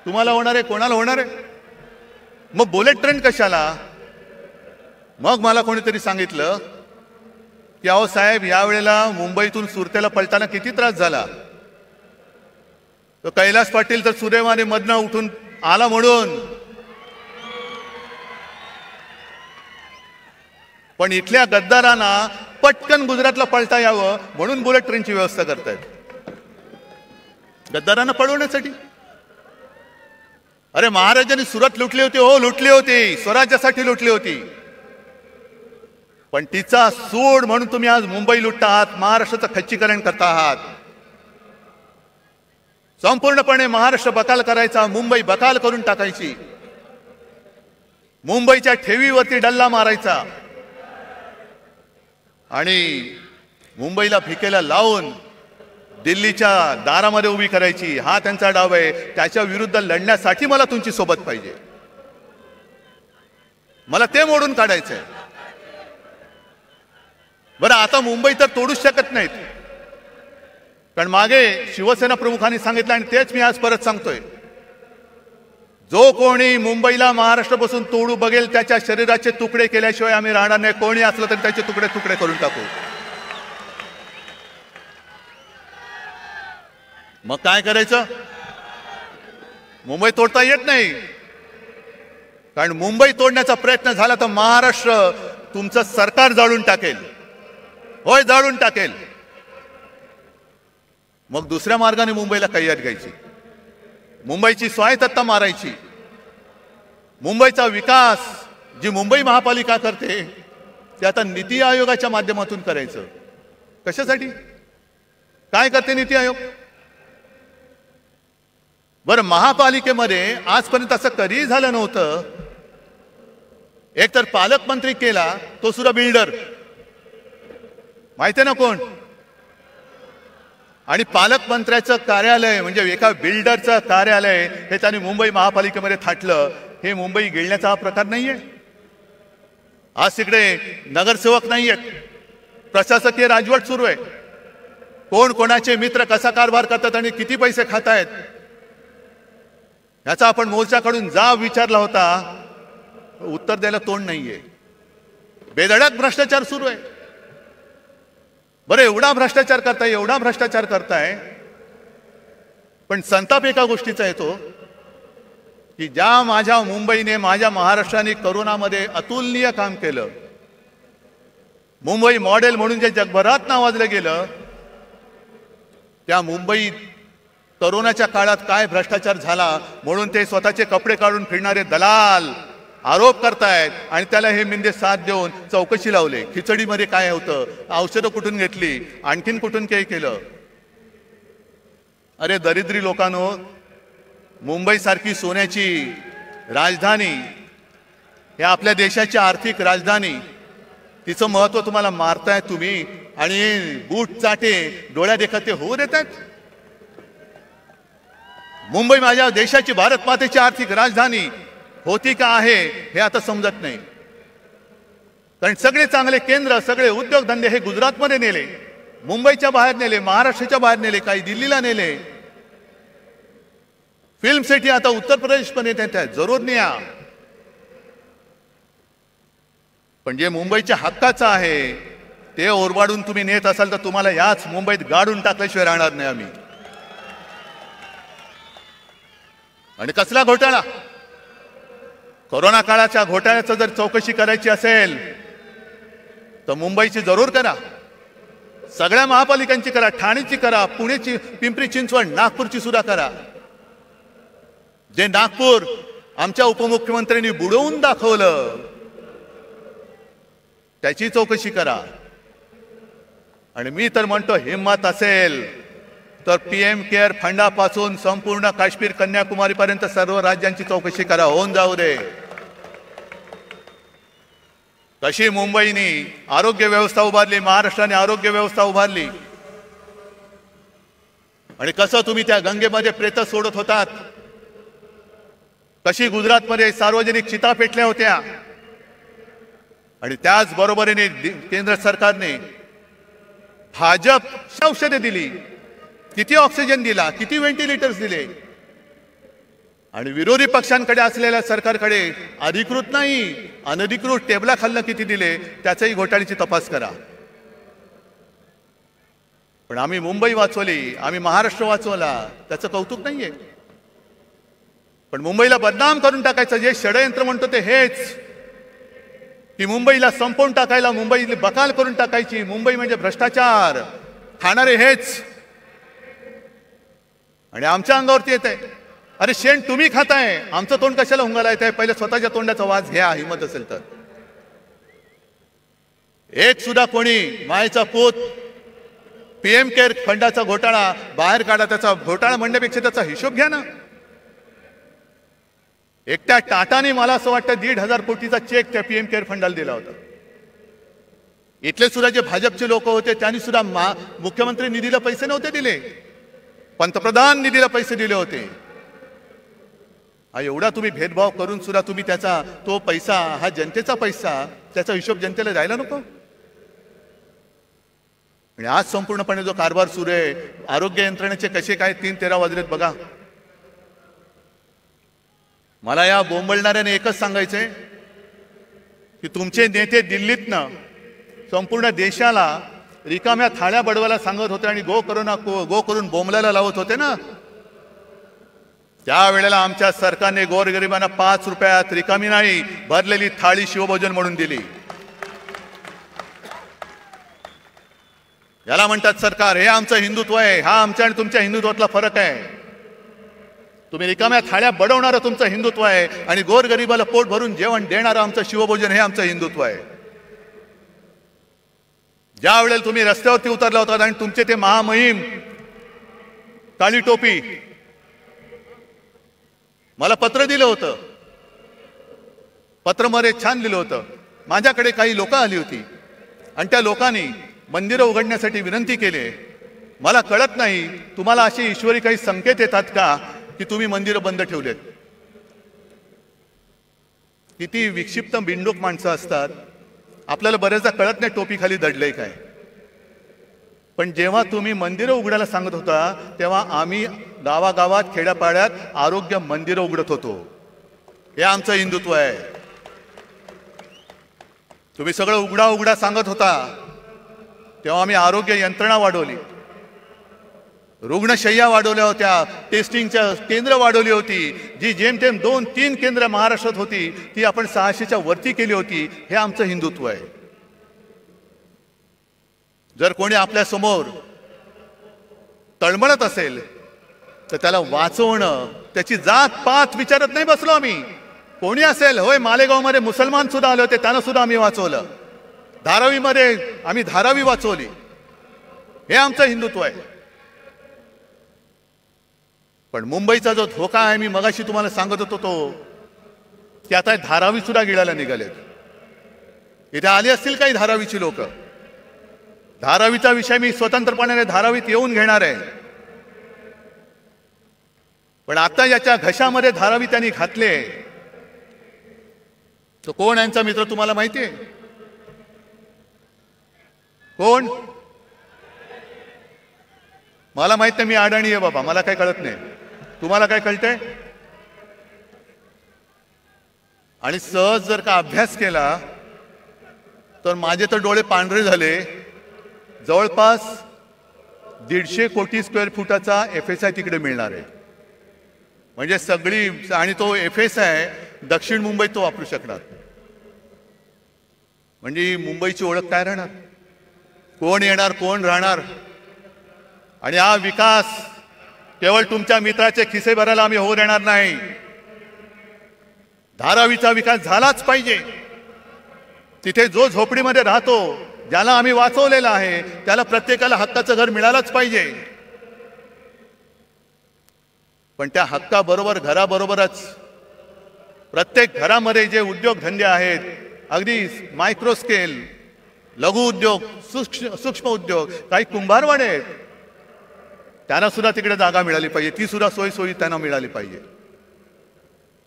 तुम्हाला होणार आहे? कोणाला होणार आहे? मग बुलेट ट्रेन कशाला? मग मला कोणीतरी सांगितलं की अहो साहेब, यावेळेला मुंबईतून सुरतेला पळताना किती त्रास झाला. तो कैलास पाटील तर सुदैवाने मधनं उठून आला म्हणून. पण इथल्या गद्दारांना पटकन गुजरातला पळता यावं म्हणून बुलेट ट्रेनची व्यवस्था करतायत. गद्दारांना पळवण्यासाठी. अरे महाराजांनी सुरत लुटली होती, हो लुटली होती, स्वराज्यासाठी लुटली होती. पण तिचा सूड म्हणून तुम्ही आज मुंबई लुटता आहात, महाराष्ट्राचं खच्चीकरण करता आहात. संपूर्णपणे महाराष्ट्र बकाल करायचा, मुंबई बकाल करून टाकायची, मुंबईच्या ठेवीवरती डल्ला मारायचा आणि मुंबईला भिकेला लावून दिल्लीच्या दारामध्ये उभी करायची. हा त्यांचा डाव आहे. त्याच्या विरुद्ध लढण्यासाठी मला तुमची सोबत पाहिजे. मला ते मोडून काढायचंय. बरं, आता मुंबई तर तोडूच शकत नाहीत, कारण मागे शिवसेना प्रमुखांनी सांगितलं आणि तेच मी आज परत सांगतोय, जो कोणी मुंबईला महाराष्ट्रापासून तोडू बघेल त्याच्या शरीराचे तुकडे केल्याशिवाय आम्ही राहणार नाही. कोणी असलं तरी त्याचे तुकडे तुकडे करून टाकू. मग काय करायचं? मुंबई तोडता येत नाही, कारण मुंबई तोडण्याचा प्रयत्न झाला तर महाराष्ट्र तुमचं सरकार जाळून टाकेल. होय, जाळून टाकेल. मग दुसऱ्या मार्गाने मुंबईला कैयात घ्यायची, मुंबईची स्वायत्तता मारायची. मुंबईचा विकास जी मुंबई महापालिका करते ते आता नीती आयोगाच्या माध्यमातून करायचं. कशासाठी? काय करते नीती आयोग? बरं, महापालिकेमध्ये आजपर्यंत असं कधीही झालं नव्हतं. एक तर पालकमंत्री केला, तो सुद्धा बिल्डर, माहिती आहे ना कोण? आणि पालकमंत्र्याचं कार्यालय म्हणजे एका बिल्डरचं कार्यालय हे त्यांनी मुंबई महापालिकेमध्ये थाटलं. हे मुंबई गिळण्याचा हा प्रकार नाहीये. आज तिकडे नगरसेवक नाहीयेत, प्रशासकीय राजवट सुरू आहे. कोण कोणाचे मित्र कसा कारभार करतात आणि किती पैसे खातायत याचा आपण मोर्चाकडून जाब विचारला होता, उत्तर द्यायला तोंड नाहीये. बेधडक भ्रष्टाचार सुरू आहे. बरं, एवढा भ्रष्टाचार करताय, एवढा भ्रष्टाचार करताय, पण संताप एका गोष्टीचा येतो की ज्या माझ्या मुंबईने, माझ्या महाराष्ट्राने करोनामध्ये अतुलनीय काम केलं, मुंबई मॉडेल म्हणून जे जगभरात नावाजलं गेलं, त्या मुंबईत करोनाच्या काळात काय भ्रष्टाचार झाला म्हणून ते स्वतःचे कपडे काढून फिरणारे दलाल आरोप करतायत आणि त्याला हे मिंदे साथ देऊन चौकशी लावले. खिचडीमध्ये काय होतं, औषधं कुठून घेतली, आणखीन कुठून काही केलं. अरे दरिद्री लोकांनो, मुंबईसारखी सोन्याची राजधानी, हे आपल्या देशाची आर्थिक राजधानी, तिचं महत्व तुम्हाला मारताय तुम्ही आणि बूट चाटे डोळ्या देखत ते होऊ देतात. मुंबई माझ्या देशाची, भारत मातेची आर्थिक राजधानी होती का आहे हे आता समजत नाही. कारण सगळे चांगले केंद्र, सगळे उद्योगधंदे हे गुजरातमध्ये नेले, मुंबईच्या बाहेर नेले, महाराष्ट्राच्या बाहेर नेले, काही दिल्लीला नेले. फिल्म सिटी आता उत्तर प्रदेशमध्ये नेत आहेत, जरूर न्या. पण जे मुंबईच्या हक्काचं आहे ते ओरबाडून तुम्ही नेत असाल तर तुम्हाला याच मुंबईत गाडून टाकल्याशिवाय राहणार नाही आम्ही. आणि कसला घोटाळा? कोरोना काळाच्या घोटाळ्याचं जर चौकशी करायची असेल तर मुंबईची जरूर करा, सगळ्या महापालिकांची करा, ठाणेची करा, पुणेची, पिंपरी चिंचवड, नागपूरची सुद्धा करा. जे नागपूर आमच्या उपमुख्यमंत्र्यांनी बुडवून दाखवलं त्याची चौकशी करा. आणि मी तर म्हणतो, हिम्मत असेल तर पीएम केअर फंडापासून संपूर्ण काश्मीर, कन्याकुमारी पर्यंत सर्व राज्यांची चौकशी करा, होऊन जाऊ दे. कशी मुंबईने आरोग्य व्यवस्था उभारली, महाराष्ट्राने आरोग्य व्यवस्था उभारली, आणि कसं तुम्ही त्या गंगेमध्ये प्रेत सोडत होतात, कशी गुजरातमध्ये सार्वजनिक चिता पेटल्या होत्या. आणि त्याच बरोबरीने केंद्र सरकारने भाजप औषधे दिली, किती ऑक्सिजन दिला, किती व्हेंटिलेटर्स दिले. आणि विरोधी पक्षांकडे असलेल्या सरकारकडे अधिकृत नाही, अनधिकृत टेबला खाल्लं किती दिले त्याचाही घोटाळ्याची तपास करा. पण आम्ही मुंबई वाचवली, आम्ही महाराष्ट्र वाचवला, त्याचं कौतुक नाहीये. पण मुंबईला बदनाम करून टाकायचं जे षडयंत्र म्हणतो ते हेच, की मुंबईला संपवून टाकायला, मुंबईला बकाल करून टाकायची, मुंबई म्हणजे भ्रष्टाचार खाणारे हेच. आणि आमच्या अंगावरती येत आहे. अरे शेण तुम्ही खाताय, आमचं तोंड कशाला हुंगाला येत आहे? पहिले स्वतःच्या तोंडाचा वास घ्या, हिंमत असेल तर. एक सुद्धा कोणी मायेचा पूत पीएम केअर फंडाचा घोटाळा बाहेर काढा. त्याचा घोटाळा म्हणण्यापेक्षा त्याचा हिशोब घ्या ना. एकट्या टाटाने मला असं वाटतं 1,500 कोटीचा चेक त्या पीएम केअर फंडाला दिला होता. इथले सुद्धा जे भाजपचे लोक होते त्यांनी सुद्धा मुख्यमंत्री निधीला पैसे नव्हते दिले, पंतप्रधान निधीला पैसे दिले होते. हा एवढा तुम्ही भेदभाव करून सुद्धा तुम्ही त्याचा तो पैसा, हा जनतेचा पैसा, त्याचा हिशोब जनतेला द्यायला नको. आणि आज संपूर्णपणे जो कारभार सुरू आहे, आरोग्य यंत्रणेचे कसे काय 3-13 वाजलेत बघा. मला या बोंबलणाऱ्याने एकच सांगायचंय की तुमचे नेते दिल्लीतनं संपूर्ण देशाला रिकाम्या थाळ्या बडवायला सांगत होते आणि गो करून बोंबलायला लावत होते ना. त्यावेळेला आमच्या सरकारने गोरगरिबांना 5 रुपयात रिकामी नाही भरलेली थाळी शिवभोजन म्हणून दिली. याला म्हणतात सरकार. हे आमचं हिंदुत्व आहे. हा आमच्या आणि तुमच्या हिंदुत्वातला फरक आहे. तुम्ही रिकाम्या थाळ्या बडवणारं तुमचं हिंदुत्व आहे आणि गोरगरिबाला पोट भरून जेवण देणारं आमचं शिवभोजन हे आमचं हिंदुत्व आहे. ज्या वेळेला तुम्ही रस्त्यावरती उतरला होता आणि तुमचे ते महामहिम काळी टोपी मला पत्र दिलं होतं, पत्रमध्ये छान लिहिलं होतं. माझ्याकडे काही लोक आली होती आणि त्या लोकांनी मंदिरं उघडण्यासाठी विनंती केली. मला कळत नाही तुम्हाला असे ईश्वरी काही संकेत येतात का की तुम्ही मंदिरं बंद ठेवलेत. किती विक्षिप्त बिंडूक माणसं असतात. आपल्याला बरेचदा कळत नाही टोपी खाली दडलंय काय. पण जेव्हा तुम्ही मंदिरं उघडायला सांगत होता तेव्हा आम्ही गावागावात खेड्यापाड्यात आरोग्य मंदिरं उघडत होतो. हे आमचं हिंदुत्व आहे. तुम्ही सगळं उघडा उघडा सांगत होता तेव्हा आम्ही आरोग्य यंत्रणा वाढवली, रुग्णशय्या वाढवल्या होत्या, टेस्टिंगच्या केंद्र वाढवली होती. जी जेमतेम 2-3 केंद्र महाराष्ट्रात होती ती आपण 600च्या वरती केली होती. हे आमचं हिंदुत्व आहे. जर कोणी आपल्या समोर तळमळत असेल तर त्याला वाचवणं, त्याची जात पात विचारत नाही बसलो आम्ही. कोणी असेल, होय मालेगावमध्ये मुसलमान सुद्धा आले होते, त्यांना सुद्धा आम्ही वाचवलं. धारावीमध्ये आम्ही धारावी वाचवली. हे आमचं हिंदुत्व आहे. पण मुंबईचा जो धोका आहे, मी मगाशी तुम्हाला सांगत होतो तो, की आता धारावी सुद्धा गिळायला निघालेत. इथे आली असतील काही धारावीची लोक. धारावीचा विषय मी स्वतंत्रपणे धारावीत येऊन घेणार आहे. पण आता याच्या घशामध्ये धारावी त्यांनी घातले. तो कोण यांचा मित्र तुम्हाला माहिती आहे? कोण? मला माहित नाही. मी अडाणी आहे बाबा, मला काही कळत नाही. तुम्हाला काय कळतंय? आणि सहज जर का अभ्यास केला तर माझे तर डोळे पांढरे झाले. जवळपास 150 कोटी स्क्वेअर फुटाचा FSI तिकडे मिळणार आहे. म्हणजे सगळी, आणि तो FSI दक्षिण मुंबईत तो वापरू शकणार. म्हणजे मुंबईची ओळख काय राहणार? कोण येणार, कोण राहणार? आणि हा विकास केवळ तुमच्या मित्राचे खिसे भरायला आम्ही होऊ देणार नाही. धारावीचा विकास झालाच पाहिजे. तिथे जो झोपडीमध्ये राहतो, ज्याला आम्ही वाचवलेलं आहे, त्याला प्रत्येकाला हक्काचं घर मिळालंच पाहिजे. पण त्या हक्काबरोबर घराबरोबरच प्रत्येक घरामध्ये जे उद्योगधंदे आहेत, अगदी मायक्रो स्केल, लघु उद्योग, सूक्ष्म उद्योग, काही कुंभारवाडे आहेत, त्यांना सुद्धा तिकडे जागा मिळाली पाहिजे. ती सुद्धा सोयी त्यांना मिळाली पाहिजे.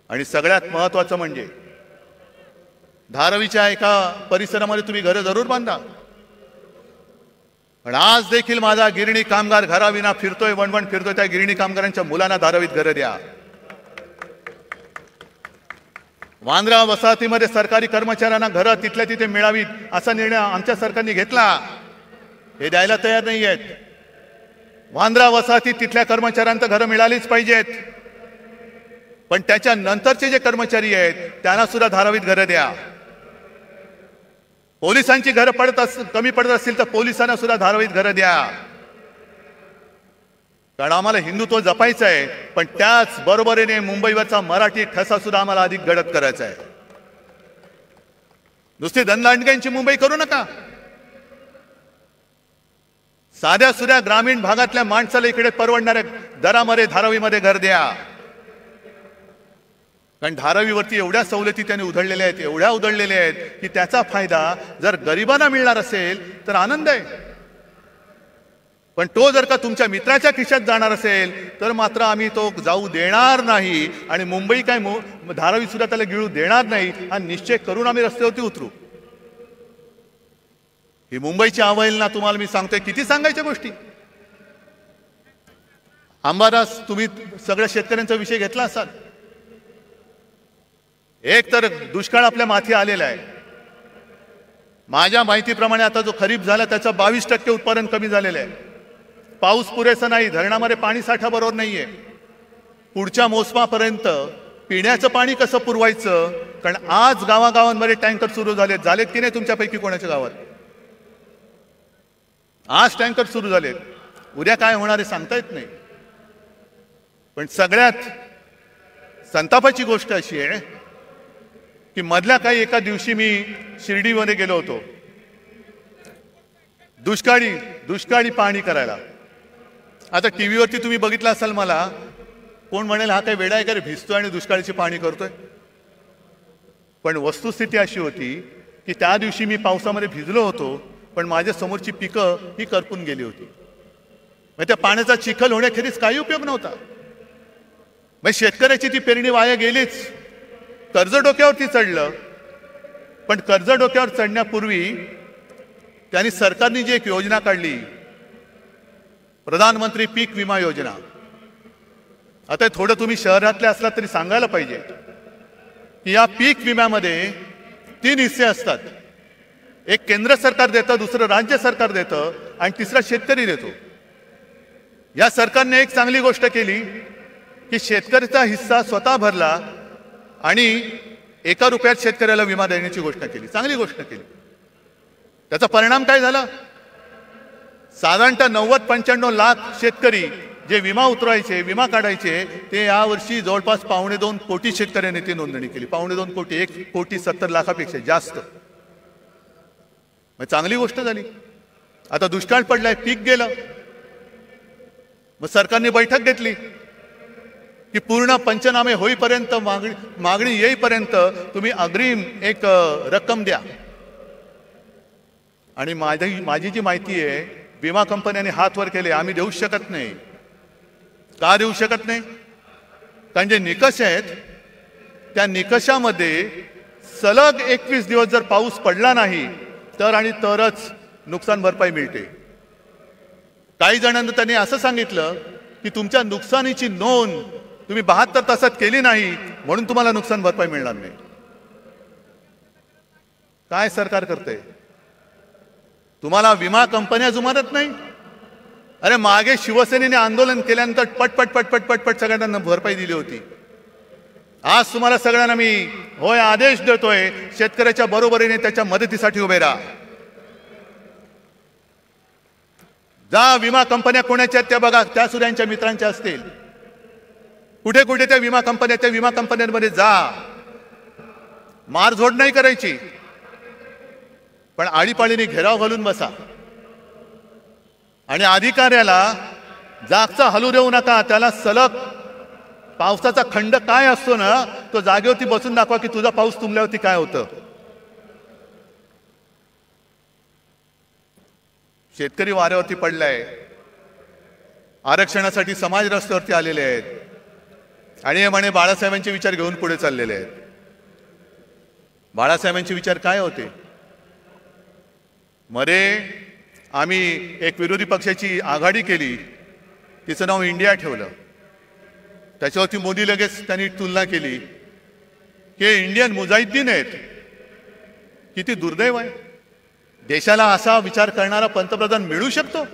आणि सगळ्यात महत्वाचं म्हणजे धारावीच्या एका परिसरामध्ये तुम्ही घरं जरूर बांधा. पण आज देखील माझा गिरणी कामगार घराविना फिरतोय, वणवण फिरतोय. त्या गिरणी कामगारांच्या मुलांना धारावीत घरं द्या. वांद्रा वसाहतीमध्ये सरकारी कर्मचाऱ्यांना घरं तिथल्या तिथे मिळावीत असा निर्णय आमच्या सरकारने घेतला. हे द्यायला तयार नाही आहेत. वांद्रा वसाहतीत तिथल्या कर्मचाऱ्यांना घरं मिळालीच पाहिजेत. पण त्याच्या नंतरचे जे कर्मचारी आहेत त्यांना सुद्धा धारावीत घरं द्या. पोलिसांची घरं कमी पडत असतील तर पोलिसांना सुद्धा धारावीत घरं द्या. कारण आम्हाला हिंदुत्व जपायचं आहे. पण त्याच बरोबरीने मुंबईवरचा मराठी ठसा सुद्धा आम्हाला अधिक गडद करायचा आहे. नुसती दणदणक्यांची मुंबई करू नका. साध्या सुध्या ग्रामीण भागातल्या माणसाला इकडे परवडणाऱ्या दरामध्ये धारावीमध्ये घर द्या. कारण धारावीवरती एवढ्या सवलती त्यांनी उधळलेल्या आहेत, एवढ्या उधळलेल्या आहेत की त्याचा फायदा जर गरिबांना मिळणार असेल तर आनंद आहे. पण तो जर का तुमच्या मित्राच्या खिशात जाणार असेल तर मात्र आम्ही तो जाऊ देणार नाही. आणि मुंबई काय धारावी सुद्धा त्याला गिळू देणार नाही हा निश्चय करून आम्ही रस्त्यावरती उतरू. ही मुंबईची अवहेलना तुम्हाला मी सांगतोय. किती सांगायच्या गोष्टी. अंबादास, तुम्ही सगळ्या शेतकऱ्यांचा विषय घेतला असाल. एक तर दुष्काळ आपल्या माथी आलेला आहे. माझ्या माहितीप्रमाणे आता जो खरीप झाला त्याचं 22% उत्पादन कमी झालेलं आहे. पाऊस पुरेसा नाही, धरणामध्ये पाणी साठा बरोबर नाहीये. पुढच्या मोसमापर्यंत पिण्याचं पाणी कसं पुरवायचं? कारण आज गावागावांमध्ये टँकर सुरू झालेत की नाही तुमच्यापैकी कोणाच्या गावात? आज टँकर सुरू झालेत. उद्या काय होणार आहे सांगता येत नाही. पण सगळ्यात संतापाची गोष्ट अशी आहे की मधल्या काही एका दिवशी मी शिर्डीमध्ये गेलो होतो. दुष्काळी पाहणी करायला. आता टी व्हीवरती तुम्ही बघितलं असाल, मला कोण म्हणेल हा काही वेडा आहे का रे, भिजतोय आणि दुष्काळाची पाहणी करतोय. पण वस्तुस्थिती अशी होती की त्या दिवशी मी पावसामध्ये भिजलो होतो, पण माझ्या समोरची पिकं ही करपून गेली होती. मग त्या पाण्याचा चिखल होण्याखेरीज काही उपयोग नव्हता. मग शेतकऱ्याची ती पेरणी वाया गेलीच. कर्ज डोक्यावरती चढलं, पण कर्ज डोक्यावर चढण्यापूर्वी त्यांनी सरकारने जी एक योजना काढली, प्रधानमंत्री पीक विमा योजना. आता थोडं तुम्ही शहरातले असलात तरी सांगायला पाहिजे की या पीक विम्यामध्ये 3 हिस्से असतात. एक केंद्र सरकार देतं, दुसरं राज्य सरकार देतं आणि तिसरा शेतकरी देतो. या सरकारने एक चांगली गोष्ट केली की शेतकऱ्याचा हिस्सा स्वतः भरला आणि 1 रुपयात शेतकऱ्याला विमा देण्याची घोषणा केली. चांगली गोष्ट केली. त्याचा परिणाम काय झाला? साधारणतः 90-95 लाख शेतकरी जे विमा उतरवायचे, विमा काढायचे, ते यावर्षी जवळपास 2.25 कोटी शेतकऱ्यांनी ती नोंदणी केली. 2.25 कोटी, 1,70,00,000पेक्षा जास्त. मग चांगली गोष्ट झाली. आता दुष्काळ पडलाय, पीक गेलं. मग सरकारने बैठक घेतली की पूर्ण पंचनामे होईपर्यंत, मागणी येईपर्यंत तुम्ही अग्रिम एक रक्कम द्या. आणि माझी जी माहिती आहे, विमा कंपन्यांनी हात वर केले, आम्ही देऊ शकत नाही. का देऊ शकत नाही? कारण जे निकष आहेत त्या निकषामध्ये सलग 21 दिवस जर पाऊस पडला नाही तर आणि तरच नुकसान भरपाई मिळते. काही जणांना त्यांनी असं सांगितलं की तुमच्या नुकसानीची नोंद तुम्ही 72 तासात केली नाही म्हणून तुम्हाला नुकसान भरपाई मिळणार नाही. काय सरकार करते? तुम्हाला विमा कंपन्या जुमानत नाही? अरे मागे शिवसेनेने आंदोलन केल्यानंतर पटपट सगळ्यांना भरपाई दिली होती. आज तुम्हाला सगळ्यांना मी होय आदेश देतोय, शेतकऱ्याच्या बरोबरीने त्याच्या मदतीसाठी उभे राहा. जा विमा कंपन्या कोणाच्या आहेत त्या बघा, त्या सुद्धा मित्रांच्या असतील. कुठे कुठे त्या विमा कंपन्यांमध्ये जा. मारझोड नाही करायची, पण आळीपाळीने घेराव घालून बसा. आणि अधिकाऱ्याला जागचा हलू देऊ नका. त्याला सलग पावसाचा खंड काय असतो ना, तो जागेवरती बसून दाखवा की तुझा पाऊस तुंबल्यावरती काय होतं. शेतकरी वाऱ्यावरती पडलाय. आरक्षणासाठी समाज रस्त्यावरती आलेले आहेत आणि हे म्हणे बाळासाहेबांचे विचार घेऊन पुढे चाललेले आहेत. बाळासाहेबांचे विचार काय होते? मरे आम्ही एक विरोधी पक्षाची आघाडी केली, तिचं नाव इंडिया ठेवलं. त्याच्यावरती मोदी लगेच त्यांनी तुलना केली की इंडियन मुजाहिद्दीन आहेत. किती दुर्दैव आहे. देशाला असा विचार करणारा पंतप्रधान मिळू शकतो?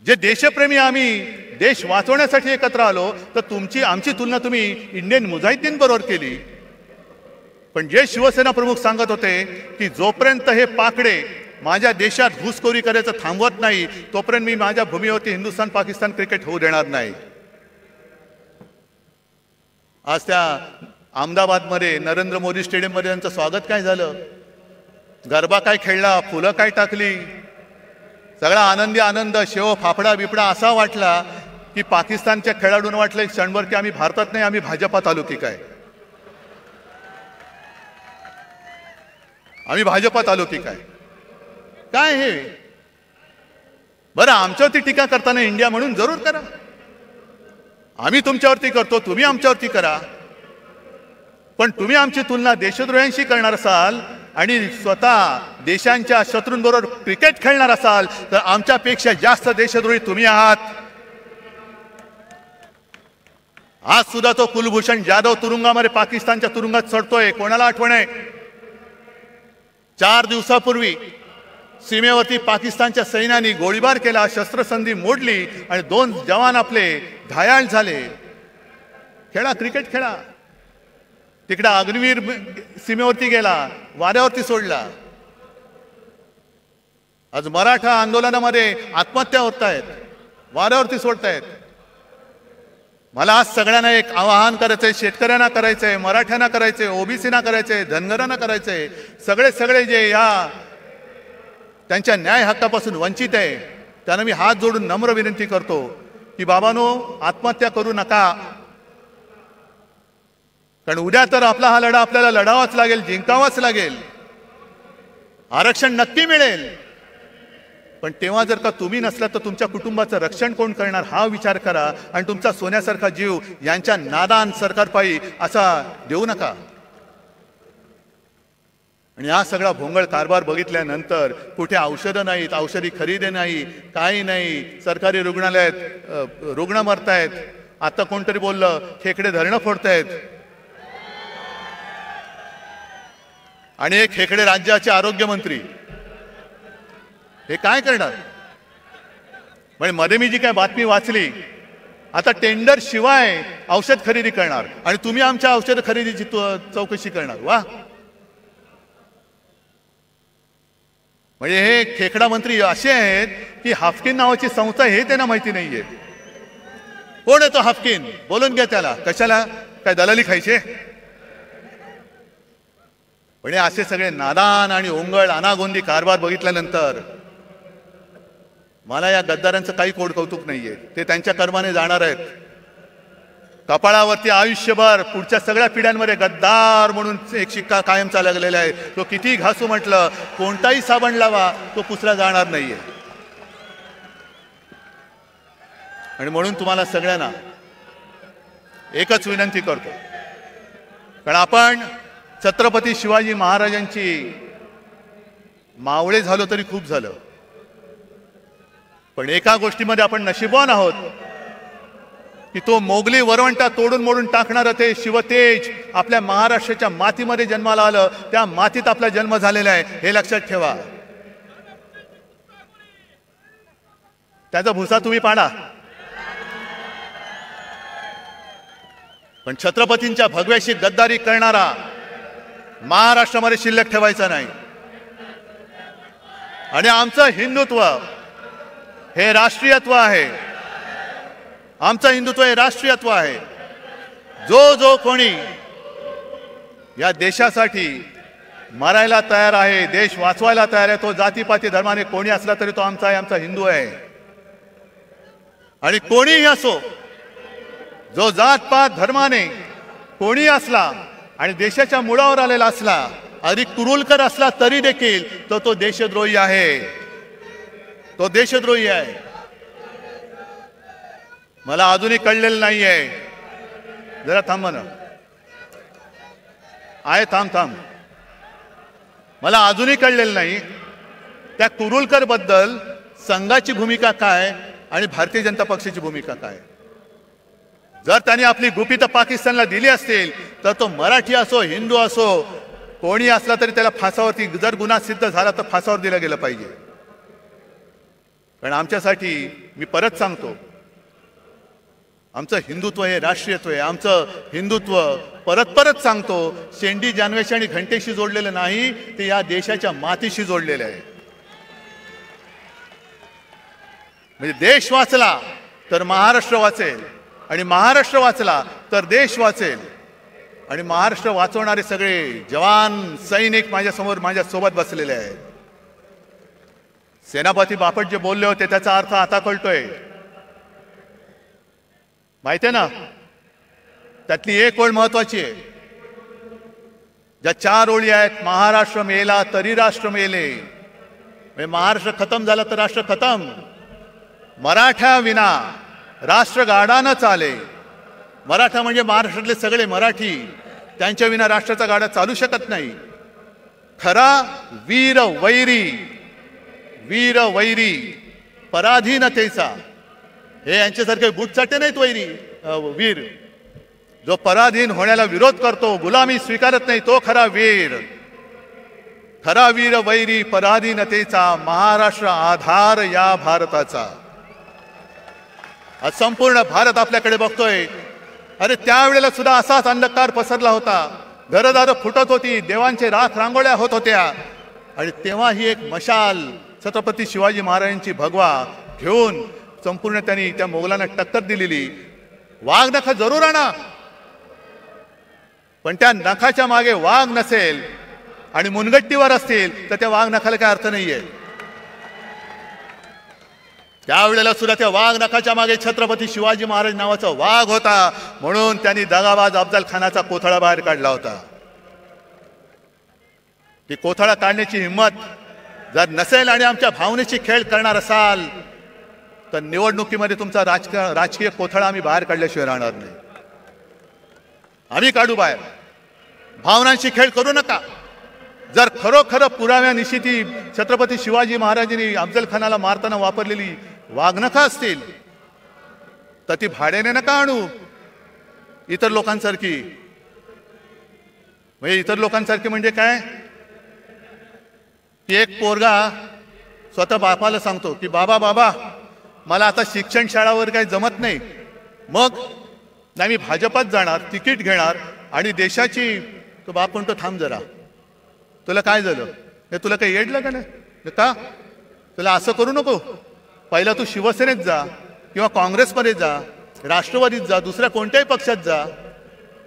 जे देशप्रेमी आम्ही देश वाचवण्यासाठी एकत्र आलो, तर आमची तुलना तुम्ही इंडियन मुजाहिद्दीन बरोबर केली. पण जे शिवसेना प्रमुख सांगत होते की जोपर्यंत हे पाकडे माझ्या देशात घुसखोरी करायचं थांबवत नाही, तोपर्यंत मी माझ्या भूमीवरती हिंदुस्थान पाकिस्तान क्रिकेट होऊ देणार नाही. आज त्या अहमदाबादमध्ये नरेंद्र मोदी स्टेडियममध्ये त्यांचं स्वागत काय झालं? गरबा काय खेळला, फुलं काय टाकली, सगळा आनंदी आनंद, शेव फाफडा बिपडा असा वाटला की पाकिस्तानच्या खेळाडूंना वाटलं एक क्षणभर की आम्ही भारतात नाही, आम्ही भाजपात आलो की काय, आम्ही भाजपात आलो की काय. काय हे? बरं, आमच्यावरती टीका करताना इंडिया म्हणून जरूर करा. आम्ही तुमच्यावरती करतो, तुम्ही आमच्यावरती करा. पण तुम्ही आमची तुलना देशद्रोह्यांशी करणार असाल आणि स्वतः देशांच्या शत्रूंबरोबर क्रिकेट खेळणार असाल तर आमच्यापेक्षा जास्त देशद्रोही तुम्ही आहात. आज सुद्धा तो कुलभूषण जाधव तुरुंगामध्ये पाकिस्तानच्या तुरुंगात चढतोय. कोणाला आठवण आहे? 4 दिवसापूर्वी सीमेवरती पाकिस्तानच्या सैन्याने गोळीबार केला, शस्त्रसंधी मोडली आणि 2 जवान आपले घायाळ झाले. खेळा, क्रिकेट खेळा. तिकडे अग्निवीर सीमेवरती गेला, वाऱ्यावरती सोडला. आज मराठा आंदोलनामध्ये आत्महत्या होत आहेत, वाऱ्यावरती सोडतायत. मला आज सगळ्यांना एक आवाहन करायचंय, शेतकऱ्यांना करायचंय, मराठ्यांना करायचंय, ओबीसीना करायचंय, धनगरांना करायचंय. सगळे जे या त्यांच्या न्याय हक्कापासून वंचित आहे त्यांना मी हात जोडून नम्र विनंती करतो की बाबांनो, आत्महत्या करू नका. कारण उद्या तर आपला हा लढा आपल्याला लढावाच लागेल, जिंकावाच लागेल. आरक्षण नक्की मिळेल, पण तेव्हा जर का तुम्ही नसला तर तुमच्या कुटुंबाचं रक्षण कोण करणार हा विचार करा. आणि तुमचा सोन्यासारखा जीव यांच्या नादान सरकारपायी असा देऊ नका. आणि हा सगळा भोंगळ कारभार बघितल्यानंतर कुठे औषधं नाहीत, औषधी खरेदी नाही, काही नाही. सरकारी रुग्णालयात रुग्ण मरतायत. आता कोणतरी बोललं खेकडे धरणं फोडतायत. आणि एक खेकडे राज्याचे आरोग्यमंत्री हे काय करणार? म्हणजे मध्ये मी जी काय बातमी वाचली, आता टेंडर शिवाय औषध खरेदी करणार आणि तुम्ही आमच्या औषध खरेदीची चौकशी करणार. वा, म्हणजे हे खेकडा मंत्री असे आहेत की हाफकिन नावाची संस्था हे त्यांना माहिती नाहीये. कोण आहे तो हाफकिन? बोलून घ्या त्याला. कशाला? काय दलाली खायचे? म्हणजे असे सगळे नादान आणि ओंगळ अनागोंदी कारभार बघितल्यानंतर मला या गद्दारांचं काही कोड कौतुक नाहीये. ते त्यांच्या कर्माने जाणार आहेत. कपाळावरती आयुष्यभर पुढच्या सगळ्या पिढ्यांमध्ये गद्दार म्हणून एक शिक्का कायमचा लागलेला आहे. तो किती घासू म्हटलं, कोणताही साबण लावा, तो पुसला जाणार नाहीये. आणि म्हणून तुम्हाला सगळ्यांना एकच विनंती करतो, कारण आपण छत्रपती शिवाजी महाराजांची मावळे झालो तरी खूप झालं. पण एका गोष्टीमध्ये आपण नशीबवान आहोत की तो मोगली वरवंटा तोडून मोडून टाकणारं ते शिवतेज आपल्या महाराष्ट्राच्या मातीमध्ये जन्माला आलं. त्या मातीत आपला जन्म झालेला आहे, हे लक्षात ठेवा. त्याचा भुसा तुम्ही पाडा, पण छत्रपतींच्या भगव्याशी गद्दारी करणारा महाराष्ट्रामध्ये शिल्लक ठेवायचा नाही. आणि आमचं हिंदुत्व हे राष्ट्रीयत्व आहे. आमचं हिंदुत्व हे राष्ट्रीयत्व आहे. जो कोणी या देशासाठी मरायला तयार आहे, देश वाचवायला तयार आहे, तो जातीपाती धर्माने कोणी असला तरी तो आमचा आहे, आमचा हिंदू आहे. आणि कोणीही असो, जो जातपात धर्माने कोणी असला आणि देशाच्या मुळावर आलेला असला, अधिक कुरुलकर असला तरी देखील तो देशद्रोही आहे. तो देशद्रोही आहे. मला अजूनही कळलेलं नाहीये. जरा थांब ना. आहे, थांब. मला अजूनही कळलेलं नाही त्या कुरुलकर बद्दल संघाची भूमिका काय आणि भारतीय जनता पक्षाची भूमिका काय. जर त्यांनी आपली गुपितं पाकिस्तानला दिली असतील तर तो मराठी असो, हिंदू असो, कोणी असला तरी त्याला फासावरती, जर गुन्हा सिद्ध झाला तर फासावर दिला गेला पाहिजे. कारण आमच्यासाठी, मी परत सांगतो, आमचं हिंदुत्व हे राष्ट्रीयत्व आहे. आमचं हिंदुत्व परत सांगतो, शेंडी जानवेशी आणि घंटेशी जोडलेलं नाही, ते या देशाच्या मातीशी जोडलेलं आहे. म्हणजे देश वाचला तर महाराष्ट्र वाचेल, आणि महाराष्ट्र वाचला तर देश वाचेल. आणि महाराष्ट्र वाचवणारे सगळे जवान सैनिक माझ्यासोबत बसलेले आहेत. सेनापती बापट जे बोलले होते त्याचा अर्थ आता कळतोय. माहितीये ना, त्यातली एक ओळ महत्वाची आहे. ज्या 4 ओळी आहेत, महाराष्ट्र मेला तरी राष्ट्र मेले. म्हणजे महाराष्ट्र खतम झाला तर राष्ट्र खतम. मराठा विना राष्ट्र गाडा न चाले. मराठा म्हणजे महाराष्ट्रातले सगळे मराठी, त्यांच्या विना राष्ट्राचा गाडा चालू शकत नाही. खरा वीर वैरी पराधीनतेचा, हे यांच्यासारखे बुटचाटे नाहीत वीर. जो पराधीन होण्याला विरोध करतो, गुलामी स्वीकारत नाही, तो खरा वीर. खरा वीर वैरी पराधीनतेचा, महाराष्ट्र आधार या भारताचा. आज संपूर्ण भारत आपल्याकडे बघतोय. अरे त्यावेळेला सुद्धा असाच अंधकार पसरला होता. घरदारं फुटत होती, देवांचे राख रांगोळ्या होत होत्या. आणि तेव्हा ही एक मशाल छत्रपती शिवाजी महाराजांची भगवा घेऊन संपूर्ण त्यांनी त्या मोगलांना टक्कर दिलेली. वाघ नख जरूर आणा, पण त्या नखाच्या मागे वाघ नसेल आणि मुनगट्टीवर असतील तर त्या वाघ नखाला काय अर्थ नाहीये. त्यावेळेला सुद्धा त्या वाघ नखाच्या मागे छत्रपती शिवाजी महाराज नावाचा वाघ होता, म्हणून त्यांनी दगाबाज अफजल खानाचा कोथळा बाहेर काढला होता. ती कोथळा काढण्याची हिंमत जर नसेल आणि आमच्या भावनेची खेळ करणार असाल तर निवडणुकीमध्ये तुमचा राजकीय कोथळा आम्ही बाहेर काढल्याशिवाय राहणार नाही. आम्ही काढू बाहेर. भावनांशी खेळ करू नका. जर खरोखर पुराव्यानिशी ती छत्रपती शिवाजी महाराजांनी अफजल खानाला मारताना वापरलेली वाघनखं असतील तर ती भाड्याने नका आणू इतर लोकांसारखी. म्हणजे इतर लोकांसारखी म्हणजे काय की एक पोरगा स्वतः बापाला सांगतो की बाबा बाबा मला आता शिक्षण शाळावर काही जमत नाही, मग नाही मी भाजपात जाणार, तिकीट घेणार आणि देशाची. तो बाप म्हणतो थांब जरा, तुला काय झालं, हे तुला काही येडलं का नाही का, तुला असं करू नको. पहिला तू शिवसेनेत जा किंवा काँग्रेसमध्ये जा, राष्ट्रवादीत जा, दुसऱ्या कोणत्याही पक्षात जा,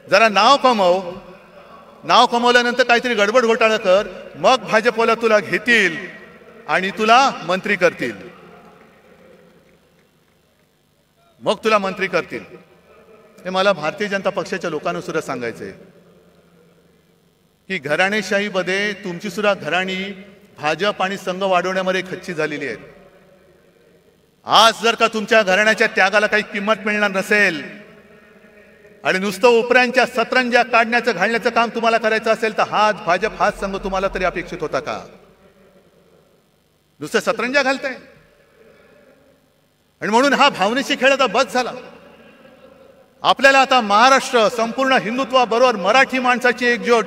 जरा नाव कमव. नाव कमवल्यानंतर काहीतरी गडबड घोटाळा कर, मग भाजपला तुला घेतील आणि तुला मंत्री करतील. मग तुला मंत्री करतील. हे मला भारतीय जनता पक्षाच्या लोकांना सुद्धा सांगायचंय की घराणेशाहीमध्ये तुमची सुद्धा घराणी भाजप आणि संघ वाढवण्यामध्ये खच्ची झालेली आहेत. आज जर का तुमच्या घराण्याच्या त्यागाला काही किंमत मिळणार नसेल आणि नुसतं उपऱ्यांच्या सतरंज्या काढण्याचं घालण्याचं काम तुम्हाला करायचं असेल तर हाच भाजप हाच संघ तुम्हाला तरी अपेक्षित होता का? नुसतं सतरंज्या घालताय. आणि म्हणून हा भावनेशी खेळ आता बस झाला. आपल्याला आता महाराष्ट्र संपूर्ण हिंदुत्वाबरोबर मराठी माणसाची एकजूट,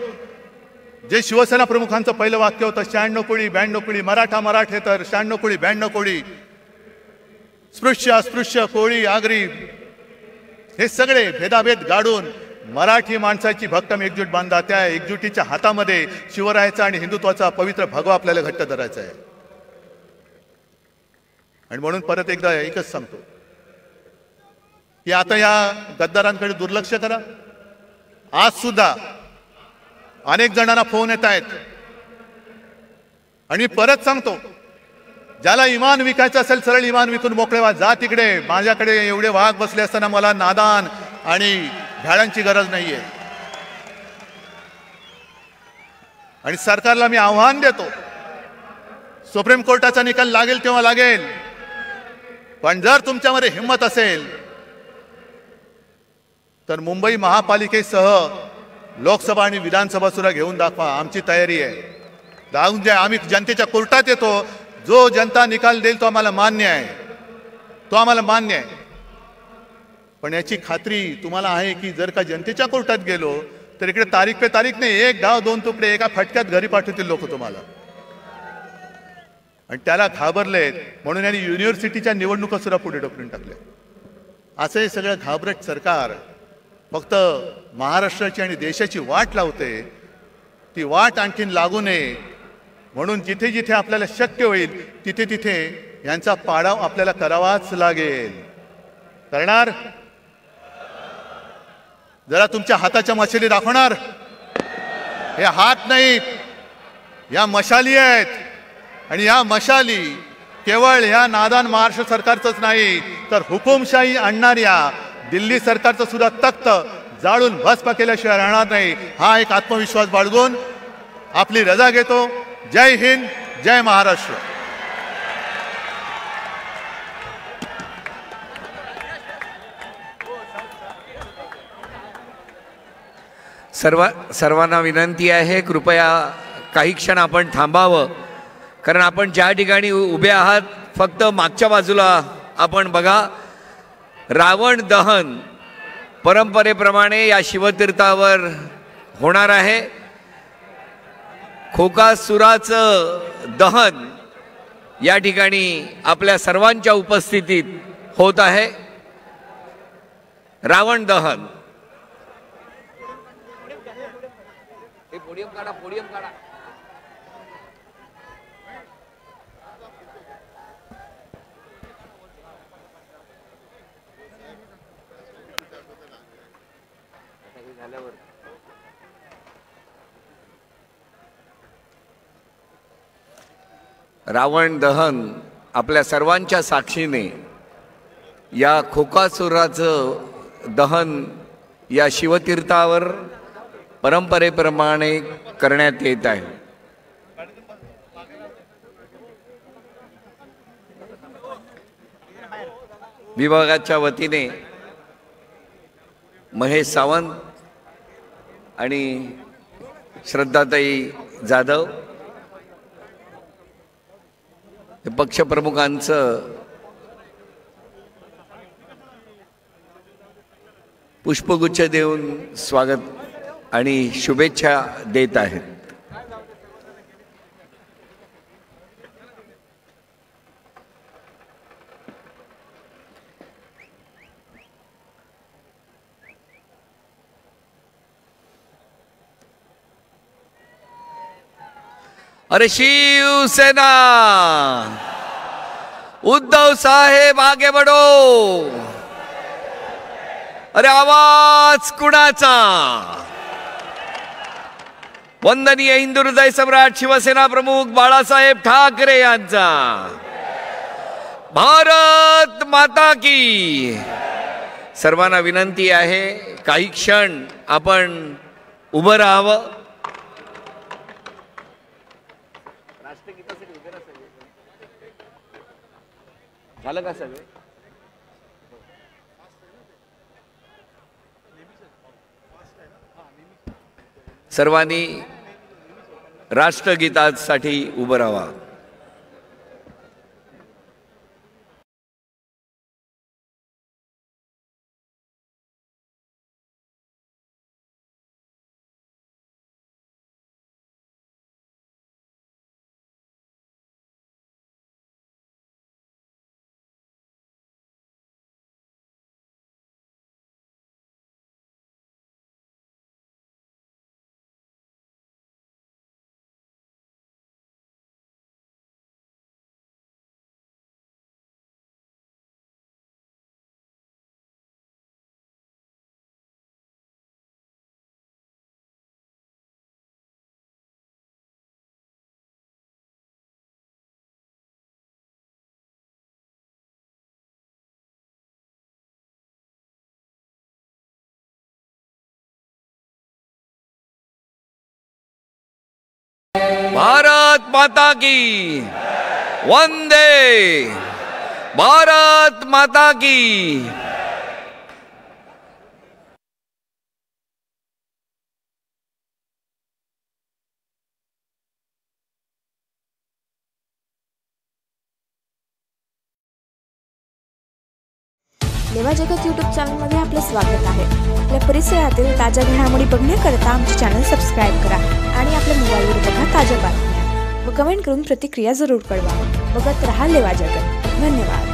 जे शिवसेना प्रमुखांचं पहिलं वाक्य होतं 96 कोळी 92 कोळी, मराठा मराठेतर 96 कोळी 92 कोळी, स्पृश्य अस्पृश्य कोळी आगरी, हे सगळे भेदाभेद गाडून मराठी माणसाची भक्कम एकजूट बांधा. त्या एकजुटीच्या हातामध्ये शिवरायाचा आणि हिंदुत्वाचा पवित्र भगवा आपल्याला घट्ट धरायचा आहे. आणि म्हणून परत एकदा एकच सांगतो की आता या गद्दारांकडे दुर्लक्ष करा. आज सुद्धा अनेक जणांना फोन येत आहेत आणि परत सांगतो, ज्याला इमान विकायचं असेल सरळ इमान विकून मोकळे व्हा. जा तिकडे, माझ्याकडे एवढे वाघ बसले असताना मला नादान आणि भ्याडांची गरज नाहीये. आणि सरकारला मी आव्हान देतो, सुप्रीम कोर्टाचा निकाल लागेल तेव्हा लागेल, पण जर तुमच्यामध्ये हिंमत असेल तर मुंबई महापालिकेसह लोकसभा आणि विधानसभा सुद्धा घेऊन दाखवा. आमची तयारी आहे. जाऊन द्या. आम्ही जनतेच्या कोर्टात येतो. जो जनता निकाल देईल तो आम्हाला मान्य आहे, तो आम्हाला मान्य आहे. पण याची खात्री तुम्हाला आहे की जर का जनतेच्या कोर्टात गेलो तर इकडे तारीख पे तारीख नाही, एक गाव दोन तुकडे एका फटक्यात घरी पाठवतील लोक तुम्हाला. आणि त्याला घाबरलेत म्हणून यांनी युनिव्हर्सिटीच्या निवडणुका सुद्धा पुढे ढकलून टाकल्या. असं हे सगळं घाबरट सरकार फक्त महाराष्ट्राची आणि देशाची वाट लावते. ती वाट आणखीन लागू नये म्हणून जिथे जिथे आपल्याला शक्य होईल तिथे तिथे यांचा पाडाव आपल्याला करावाच लागेल. करणार? जरा तुमच्या हाताच्या मशाली दाखवणार? हे हात नाहीत, या मशाली आहेत. आणि या मशाली केवळ या नादान महाराष्ट्र सरकारचंच नाही तर हुकुमशाही आणणाऱ्या दिल्ली सरकारचं सुद्धा तख्त जाळून भस्म केल्याशिवाय राहणार नाही. हा एक आत्मविश्वास बाळगून आपली रजा घेतो. जय हिंद, जय महाराष्ट्र. सर्वांना विनंती आहे, कृपया काही क्षण आपण थांबावं, कारण आपण ज्या ठिकाणी उभे आहात फक्त मागच्या बाजूला आपण बघा. रावण दहन परंपरेप्रमाणे या शिवतीर्थावर होणार आहे. खोकासुराचं दहन या ठिकाणी आपल्या सर्वांच्या उपस्थितीत होत आहे. रावण दहन. पोडियम काढा, पोडियम काढा. रावण दहन आपल्या सर्वांच्या साक्षीने या खोकासुराचं दहन या शिवतीर्थावर परंपरेप्रमाणे करण्यात येत आहे. विभागाच्या वतीने महेश सावंत आणि श्रद्धाताई जाधव हे पक्षप्रमुखांचं पुष्पगुच्छ देऊन स्वागत आणि शुभेच्छा देत आहेत. अरे शिवसेना, उद्धव साहेब आगे बढ़ो. अरे आवाज कुणाचा? वंदनीय हिंदू हृदय सम्राट शिवसेना प्रमुख बाळासाहेब ठाकरे यांचा. भारत माता की. सर्वांना विनंती आहे काही क्षण आपण उभं राहावं. झालं का सगळे? सर्वांनी राष्ट्रगीतासाठी उभं राहावा. भारत माता की. वंदे भारत माता की. लेवा जगत यूट्यूब चॅनलमध्ये आपले स्वागत आहे. आपल्या परिसरातील ताज्या घडामोडी बघण्याकरता आमचे चॅनल सबस्क्राईब करा आणि आपल्या मोबाईलवर बघा ताज्या बातम्या व कमेंट करून प्रतिक्रिया जरूर कळवा. बघत रहा लेवा जगत. धन्यवाद.